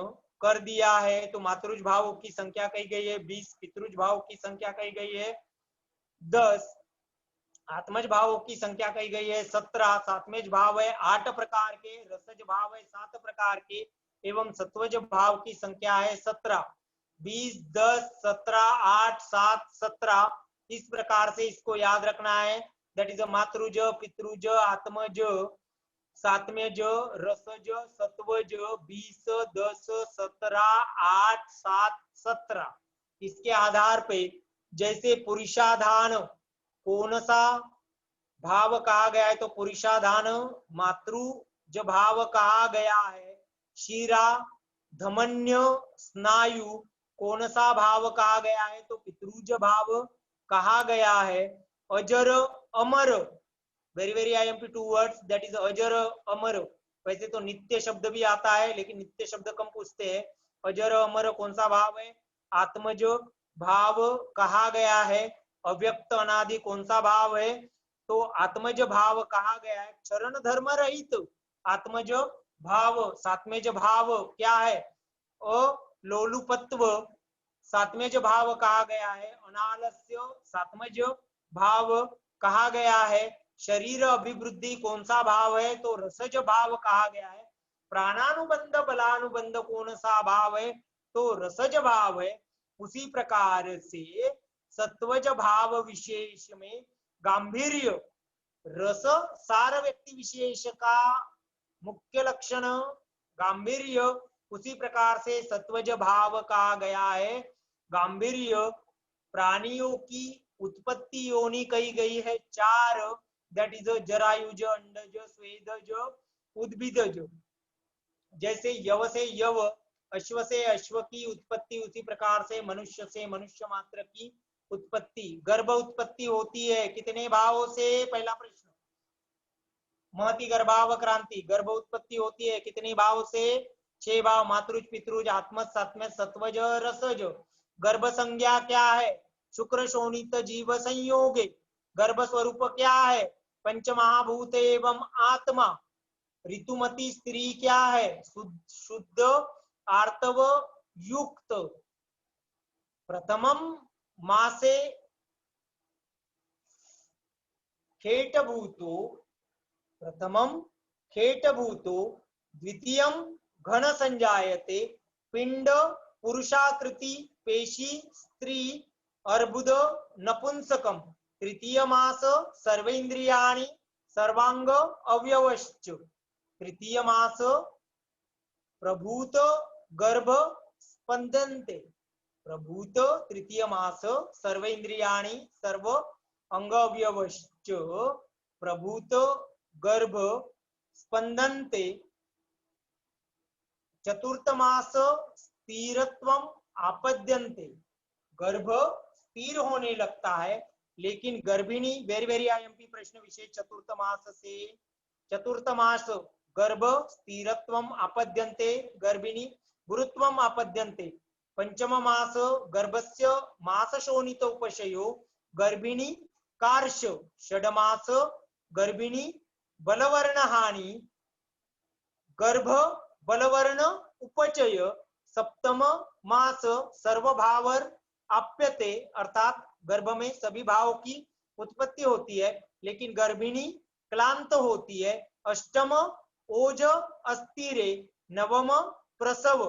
कर दिया है। तो मातृज भावों की संख्या कही गई है 20, पितृज भाव की संख्या कही गई है 10, आत्मज भावों की संख्या कही गई है 17, सात्मज भाव है 8 प्रकार के, रसज भाव है 7 प्रकार के एवं सत्वज भाव की संख्या है 17। 20, 10, 17, 8, 7, 17 इस प्रकार से इसको याद रखना है। दैट इज मातृज, पितृज, आत्मज, सात्म्यज, रसज, सत्वज, 20, 10, 17, 8, 7, 17। इसके आधार पे जैसे पुरुषाधान कौन सा भाव कहा गया है, तो पुरुषाधान मातृज भाव कहा गया है। शिरा धमन्य स्नायु कौन सा भाव कहा गया है, तो पितृज भाव कहा गया है। अजर अमर, very very IMP 2 words, that is अजर अमर। वैसे तो नित्य शब्द भी आता है, लेकिन नित्य शब्द कम पूछते हैं। अजर अमर कौन सा भाव है, आत्मज भाव कहा गया है। अव्यक्त अनादि कौन सा भाव है, तो आत्मज भाव कहा गया है। चरण धर्म रहित आत्मज भाव, सात्मेज भाव क्या है, अलोलुपत्व सात्मेज भाव कहा गया है। अनालस्य सात्मज भाव कहा गया है। शरीर अभिवृद्धि कौन सा भाव है, तो रसज भाव कहा गया है। प्राणानुबंध बलानुबंध कौन सा भाव है, तो रसज भाव है। उसी प्रकार से सत्वज भाव विशेष में गांभीर्य रस सार व्यक्ति विशेष का मुख्य लक्षण गांभीर्य, उसी प्रकार से सत्वज भाव कहा गया है। गांभीर्य प्राणियों की उत्पत्ति योनि कही गई है 4, दैट इज जरायुज, अंडज, स्वेदज, उद्भिदज। जैसे यव से यव, अश्व से अश्व की उत्पत्ति, उसी प्रकार से मनुष्य मात्र की उत्पत्ति। गर्भ उत्पत्ति होती है कितने भावों से, पहला प्रश्न। महति गर्भावक्रांति, गर्भ उत्पत्ति होती है कितने भाव से, 6 भाव। मातृज, पितृज, आत्मज, सात्मज, सत्वज, रसज। गर्भ संज्ञा क्या है, शुक्र शोणित जीव संयोगे। गर्भ स्वरूप क्या है, पंचमहाभूत एवं आत्मा। ऋतुमती स्त्री क्या है, शुद्ध आर्तव युक्त। प्रथमम मासे खेटभूतो, प्रथमम खेटभूतो, द्वितीयम घन संजायते। पिंड पुरुषाकृति, पेशी स्त्री, अर्बुद नपुंसकम। तृतीय मास सर्वेन्द्रियाणि, सर्वांग अवयवश्च। तृतीय मास प्रभूत गर्भ स्पंदन्ते, प्रभूत तृतीय मास सर्वेन्द्रियाणि सर्व अंग अवयवश्च। प्रभूत गर्भ स्पंदन्ते। चतुर्थ मास स्थिरत्वम आपद्यन्ते, गर्भ स्थिर होने लगता है। लेकिन गर्भिणी, वेरी वेरी IMP प्रश्न विशेष, चतुर्थ मास से, चतुर्थ मास गर्भ स्थिरत्वम आपद्यन्ते, गर्भिणी गुरुत्वम आपद्यन्ते। पंचम मास गर्भस्य मास शोणित उपशयो, गर्भिणी कार्श। षडमास गर्भिणी बलवर्ण हानि, गर्भ बलवर्ण उपचय। सप्तम मास सर्वभावर आप्यते, अर्थात गर्भ में सभी भावों की उत्पत्ति होती है, लेकिन गर्भिणी क्लांत होती है। अष्टम ओज अस्थिरे, नवम प्रसव।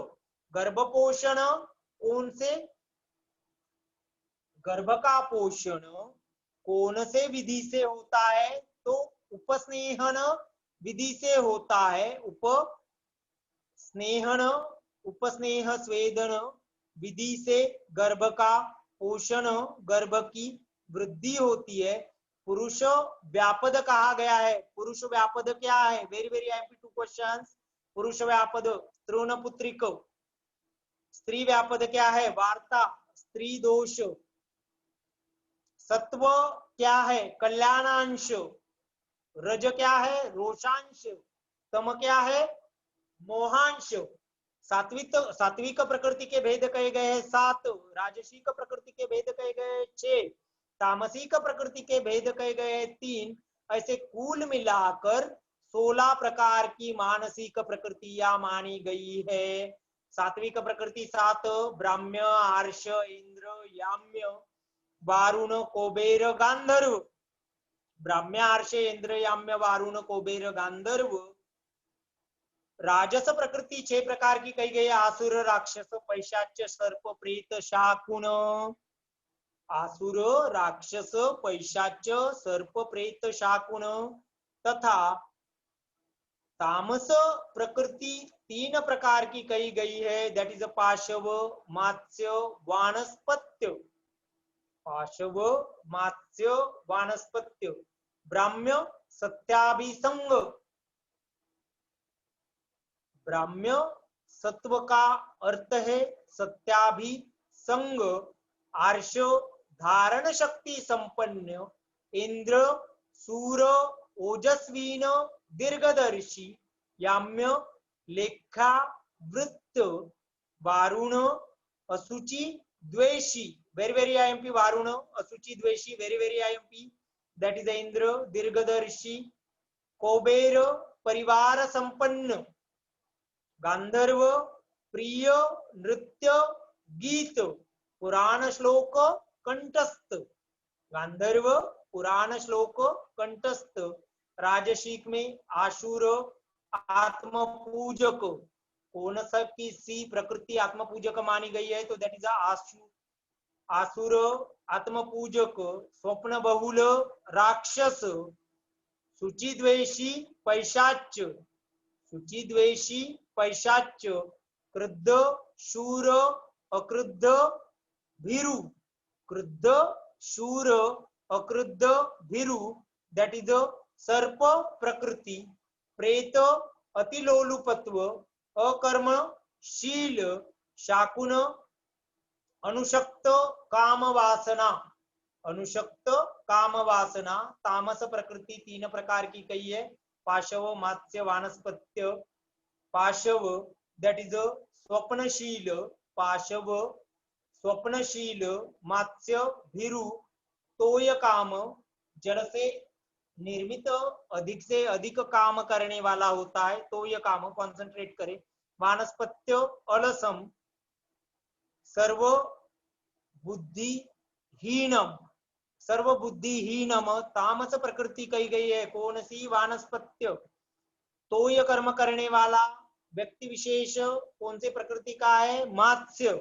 गर्भ पोषण कौन से, गर्भ का पोषण कौन से विधि से होता है, तो उपस्नेहन विधि से होता है। उपस्नेहन, उपस्नेह स्वेदन विधि से गर्भ का पोषण, गर्भ की वृद्धि होती है। पुरुष व्यापद कहा गया है। पुरुष व्यापद क्या है, वेरी वेरी IMP 2 क्वेश्चंस। पुरुष व्यापद तृण पुत्रिक। स्त्री व्यापद क्या है, वार्ता, स्त्री दोष। सत्व क्या है, कल्याणांश। रज क्या है, रोषांश। तम क्या है, मोहांश। सात्विक प्रकृति के भेद कहे गए हैं 7, राजसिक प्रकृति के भेद कहे गए 6, तामसिक प्रकृति के भेद कहे गए 3। ऐसे कुल मिलाकर 16 प्रकार की मानसिक प्रकृतियां मानी गई है। सात्विक प्रकृति 7, ब्राह्म्य, आर्ष, इंद्र, याम्य, वारुण, कुबेर, गांधर्व। ब्राह्म्य, आर्ष, इंद्र, याम्य, वारुण, कुबेर, गांधर्व। राजस प्रकृति 6 प्रकार की कही गई, आसुर, राक्षस, पैशाच, सर्प, प्रेत, शाकुन। आसुर राक्षस पैशाच सर्प प्रेत शाकुन तथा तामस प्रकृति 3 प्रकार की कही गई है। That is पाशव, Matsya, वानस्पत्य। पाशव, मात्स्य, वानस्पत्य। ब्राह्म्य सत्याभिसंग, ब्राह्म्य सत्व का अर्थ है सत्याभिसंग। आर्ष धारण शक्ति संपन्न, इंद्र सूर ओजस्वीन दीर्घदर्शी। याम्य लेखा वृत्त, वारुण असुचि द्वेषी, वेरी वेरी आईएमपी, वारुण असुचि द्वेषी, very very IMP, that is Indra दीर्घदर्शी। कुबेर परिवार संपन्न, गांधर्व प्रिय नृत्य गीत, पुराण श्लोक कंठस्थ, गांधर्व पुराण श्लोक कंठस्थ। राजशिक में आशुर आत्म पूजक, कौन सा किसी प्रकृति आत्म पूजक मानी गई है, तो दैट इज आसुर आत्म पूजक। स्वप्न बहुल राक्षस, शुचिद्वेषी पैशाच, शुचिद्वेषी पैशाच। क्रुद्ध शूर अक्रुद्ध भीरु, क्रुद्ध शूर अक्रुद्ध भीरु, दैट इज सर्प प्रकृति। प्रेत अतिलोलुपत्व, अकर्मशील शाकुन अनुशक्त काम वासना, अनुशक्त काम वासना। तामस प्रकृति 3 प्रकार की कही है, पाशव, मात्स्य, वानस्पत्य। पाशव that is स्वप्नशील, पाशव स्वप्नशील। मात्स्य भीरु तोय काम, जड़ से निर्मित अधिक से अधिक काम करने वाला होता है, तोय काम कॉन्सेंट्रेट करे। वानस्पत्य अलसम, सर्व बुद्धिहीनम, सर्वबुद्धिहीनम। तामस प्रकृति कही गई है, कौन सी? वानस्पत्य। तोय कर्म करने वाला व्यक्ति विशेष कौन से प्रकृति का है? मात्स्य।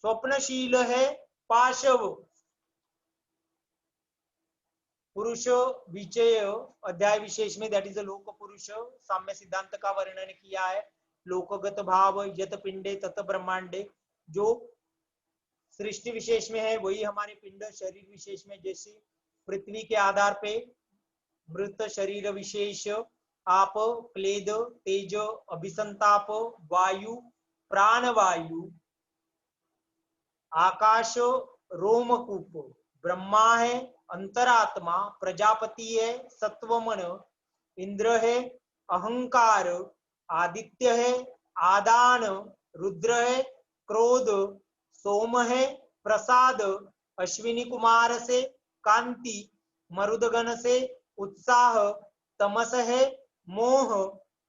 स्वप्नशील है पाशव। पुरुष विचय अध्याय विशेष में दैट इज लोक पुरुष साम्य सिद्धांत का वर्णन किया है। लोकगत भाव यत पिंडे तत ब्रह्मांडे, जो सृष्टि विशेष में है वही हमारे पिंड शरीर विशेष में। जैसे पृथ्वी के आधार पे मृत शरीर विशेष, आप क्लेद तेज अभिसंताप वायु प्राणवायु, आकाश रोमकूप, ब्रह्मा है अंतरात्मा, प्रजापति है सत्वमन, इंद्र है अहंकार, आदित्य है आदान, रुद्र है क्रोध, सोम है प्रसाद, अश्विनी कुमार से कांति, मरुदगण से उत्साह, तमस है मोह,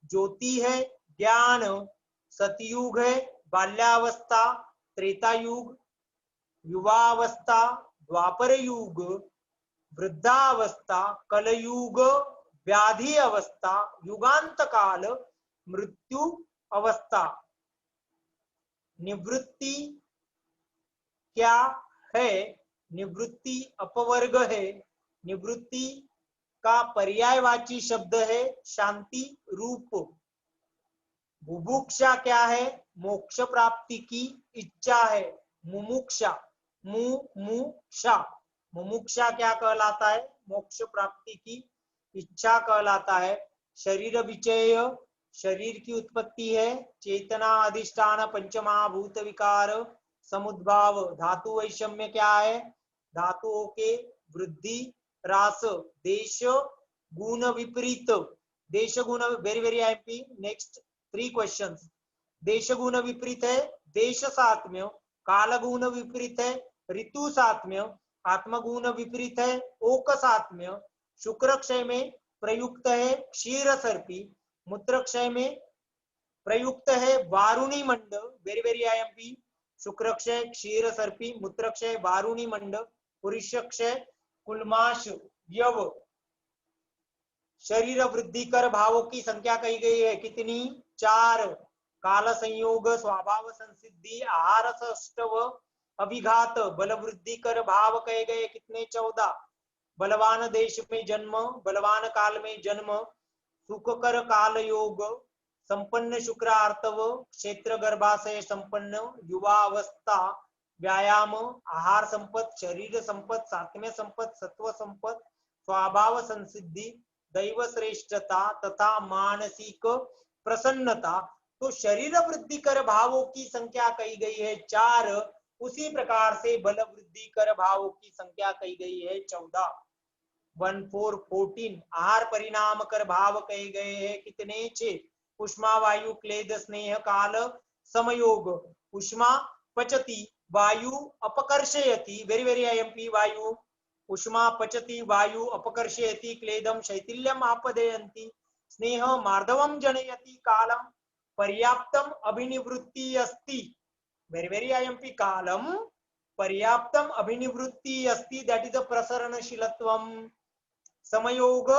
ज्योति है ज्ञान, सतयुग है बाल्यावस्था, त्रेता युग युवावस्था, द्वापर युग वृद्धावस्था, कलयुग व्याधि अवस्था, युगांत काल मृत्यु अवस्था। निवृत्ति क्या है? निवृत्ति अपवर्ग है। निवृत्ति का पर्यायवाची शब्द है शांति रूप। बुभुक्षा क्या है? मोक्ष प्राप्ति की इच्छा है, मुमुक्षा। मुमुक्षा, मुमुक्षा क्या कहलाता है? मोक्ष प्राप्ति की इच्छा कहलाता है। शरीर विचय, शरीर की उत्पत्ति है। चेतना अधिष्ठान पंचमहाभूत विकार समुद्भाव। धातु वैषम्य क्या है? धातुओं के वृद्धि ह्रास। देश गुण विपरीत, देश गुण, very very IP. Next 3 questions. देश गुण विपरीत है देश सात्म्य, काल गुण विपरीत है ऋतु सात्म्य, आत्मगुण विपरीत है ओक सात्म्य, शुक्र क्षय में प्रयुक्त है क्षीर सर्पी, मूत्र क्षय में प्रयुक्त है वारुणी मंड, वेरी वेरी आईएमपी। शुक्र क्षय क्षीर सर्पी, मूत्र क्षय वारुणी मंड, पुरुष क्षय कुलमाश यव। शरीर वृद्धि कर भावों की संख्या कही गई है कितनी? 4। काल संयोग, स्वभाव संसिद्धि, आहार सष्टव, अभिघात बल वृद्धि कर भाव कहे गए कितने? 14। बलवान देश में जन्म, बलवान काल में जन्म, सुख कर काल योग, संपन्न शुक्रार्तव, क्षेत्र गर्भाशय संपन्न, युवा अवस्था, व्यायाम, आहार संपत्त, शरीर संपत्त, सात्म्य संपत्त, सत्व संपत्त, स्वभाव संसिद्धि, दैव श्रेष्ठता तथा मानसिक प्रसन्नता। तो शरीर वृद्धि कर भावों की संख्या कही गई है 4, उसी प्रकार से बल वृद्धि कर भावों की संख्या कही गई है 14। 1 4 14। आहार परिणाम कर भाव कहे गए हैं कितने? 6। उष्मा वायु क्लेद स्नेह काल समयोग, उष्मा पचति वायु अपकर्षयति, वेरी वेरी आईएमपी, वायु उष्मा पचति वायु अपकर्षयति, क्लेदम शैथिल्यम आपदयन्ति, स्नेह मार्दवम जनयति, कालम पर्याप्तम अभिनिवृत्ति अस्ति, वेरी वेरी आईएमपी, कालम पर्याप्तम अभिनिवृत्ति अस्ति, दैट इज द प्रसरणशीलत्वम, समयोग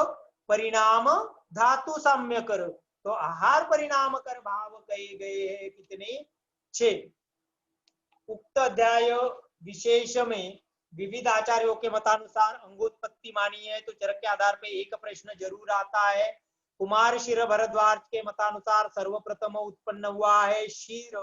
परिणाम धातु साम्य कर। तो आहार परिणाम कर भाव कहे गए हैं कितने? 6। उक्त अध्याय विशेष में विविध आचार्यों के मतानुसार अंगोत्पत्ति मानी है, तो चरक के आधार पर एक प्रश्न जरूर आता है। कुमार शिर भरद्वाज के मतानुसार सर्वप्रथम उत्पन्न हुआ है क्षीर,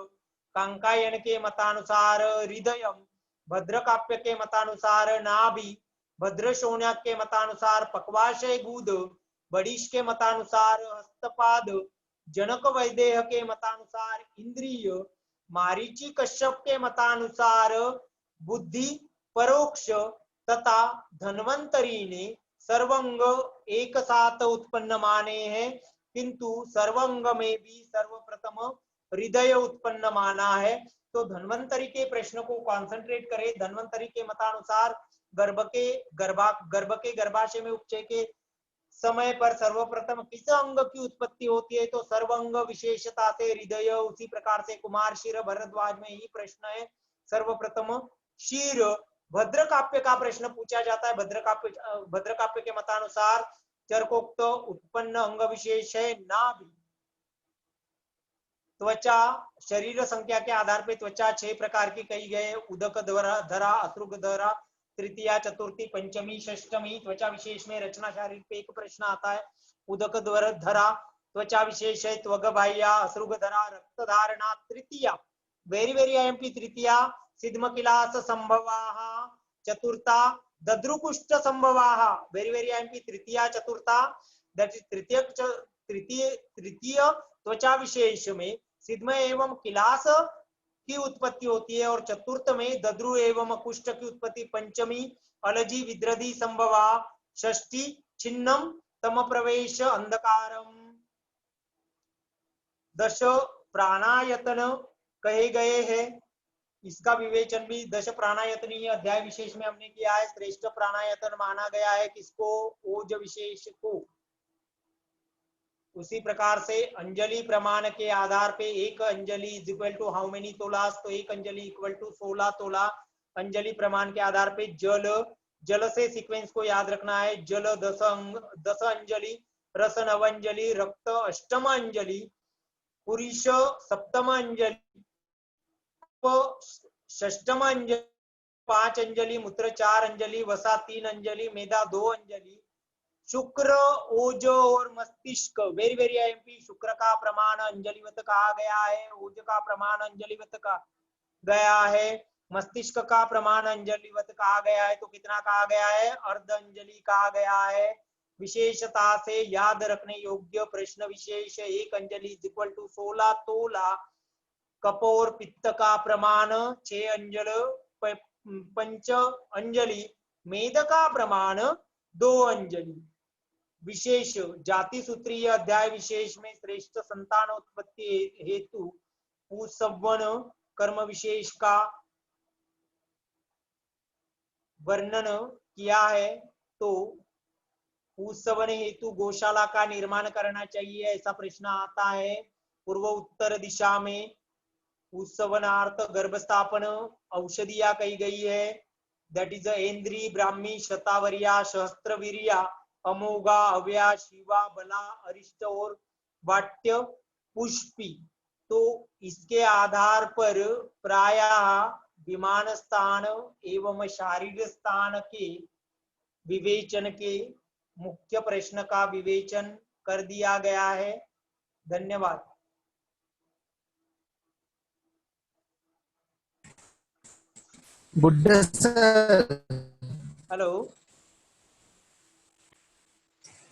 कांकायन के मतानुसार हृदयम, भद्रकाप्य के मतानुसार नाभि, भद्र शोण्याक के मतानुसार पक्वाशय गुद, बड़ीश के मतानुसार हस्तपाद, जनक वैदेह के मतानुसार इंद्रिय, मारीची कश्यप के मतानुसार बुद्धि परोक्ष तथा धन्वंतरी ने सर्वंग एक साथ उत्पन्न माने हैं, किंतु सर्वंग में भी सर्वप्रथम हृदय उत्पन्न माना है। तो धन्वंतरी के प्रश्न को कॉन्सेंट्रेट करें। धन्वंतरी के मतानुसार गर्भ के गर्भाशय में उपचय के समय पर सर्वप्रथम किस अंग की उत्पत्ति होती है? तो सर्वांग विशेषता से हृदय। उसी प्रकार से कुमार शिर भरद्वाज में ही प्रश्न है, सर्वप्रथम शीर। भद्रकाप्य का प्रश्न पूछा जाता है। भद्रकाप्य के मतानुसार चरकोक्त उत्पन्न अंग विशेष है नाभि। त्वचा, शरीर संख्या के आधार पर त्वचा 6 प्रकार की कही गए, उदक धरा, असृग धरा, तृतीया, चतुर्थी, पंचमी, षष्टमी। त्वचा विशेष में रचना शारीर पे एक प्रश्न आता है। उदक धरा त्वचा विशेष है, त्वग बाह्या, असृग धरा, रक्त धारणा, तृतीया, वेरी वेरी आईएमपी, तृतीया सिद्म किलास संभवाः, चतुर्था दद्रुकुष्ठ संभवाः, वेरी वेरी आईएमपी, तृतीया चतुर्था, दैट इज तृतीय त्वचा विशेष में सिद्म एवं किलास की उत्पत्ति होती है, और चतुर्थ में दद्रु एवं कुष्ठ की उत्पत्ति, पंचमी अलजी विद्रधि संभवा, षष्ठी छिन्नम तम प्रवेश अंधकारम। 10 प्राणायतन कहे गए हैं। इसका विवेचन भी 10 प्राणायतनीय अध्याय विशेष में हमने किया है। श्रेष्ठ प्राणायतन माना गया है किसको? ओज विशेष को। उसी प्रकार से अंजलि प्रमाण के आधार पे एक अंजलि is equal to how many तोलास, तो एक अंजलि इक्वल टू 16 तोला। अंजलि प्रमाण के आधार पे जल से सीक्वेंस को याद रखना है। जल 10 अंजलि, रस 9 अंजलि, रक्त 8म अंजलि, पुरुष 7म अंजलि, 6म अंजलि, 5 अंजलि, मूत्र 4 अंजलि, वसा 3 अंजलि, मेधा 2 अंजलि, शुक्र, ओज और मस्तिष्क, वेरी वेरी आईएमपी। शुक्र का प्रमाण अंजलिवत कहा गया है, ओज का प्रमाण अंजलिवत कहा गया है, मस्तिष्क का प्रमाण अंजलिवत कहा गया है। तो कितना कहा गया है? अर्ध अंजलि कहा गया है। विशेषता से याद रखने योग्य प्रश्न विशेष, एक अंजलि इज इक्वल टू 16 तोला। कपोर पित्त का प्रमाण 6 अंजल, 5 अंजलि, मेद का प्रमाण 2 अंजलि। विशेष जाति सूत्रीय अध्याय विशेष में श्रेष्ठ संतानोत्पत्ति हेतु पुसवन कर्म विशेष का वर्णन किया है। तो पुसवन हेतु गौशाला का निर्माण करना चाहिए, ऐसा प्रश्न आता है। पूर्व उत्तर दिशा में पुसवनार्थ गर्भस्थापन औषधिया कही गई है, दैट इज ऐन्द्री, ब्राह्मी, शतावरिया, सहस्त्रवीर्या, अमोघा, अव्या, शिवा, बला, अरिष्ट और वाट्य पुष्पी। तो इसके आधार पर प्रायः विमान स्थान एवं शारीरिक स्थान के विवेचन के मुख्य प्रश्न का विवेचन कर दिया गया है। धन्यवाद। Good sir. Hello.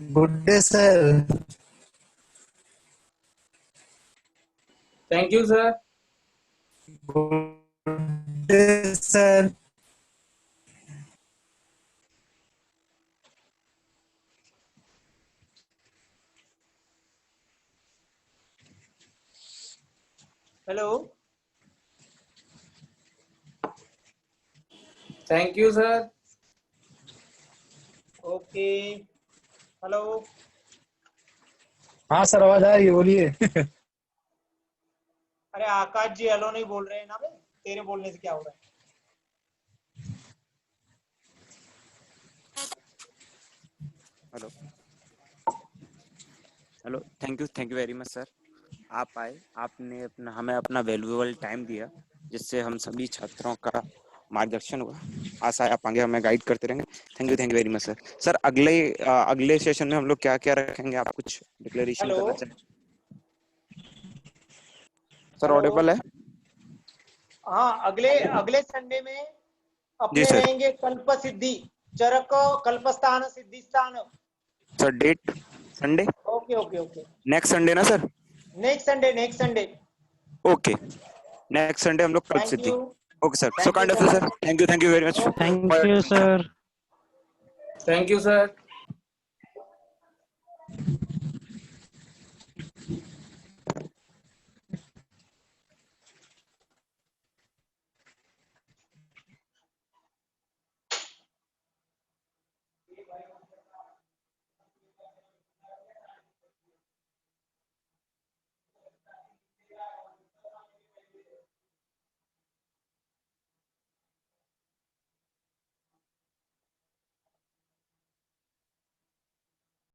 Good sir. Thank you sir. Good sir. Hello. Thank you sir. Okay. Hello. हाँ सर, आवाज आ रही है, बोलिए। अरे आकाश जी हेलो नहीं बोल रहे हैं ना बे, तेरे बोलने से क्या हो रहा है? Hello hello, thank you very much sir. आप आए, आपने हमें अपना वैल्यूएबल टाइम दिया, जिससे हम सभी छात्रों का मार्गदर्शन हुआ। आशा है आप आगे हमें गाइड करते रहेंगे। Thank you very much sir. Sir अगले सेशन में हम लोग क्या क्या रखेंगे, आप कुछ डिक्लेरेशन हेलो। करना चाहें? Sir hello. ऑडिबल है? हाँ, अगले अगले संडे में जी अपने सर। रहेंगे कल्प सिद्धि, चरक, कल्पस्थान, सिद्धि स्थान। Sir date Sunday, okay okay okay. Next Sunday ना sir? Next Sunday, next Sunday. Okay, next Sunday हम लोग कल्प थैंक सिद्धि। You. Okay sir, so thank you kind of so sir. Much. Thank you very much okay. Thank you sir. Thank you sir.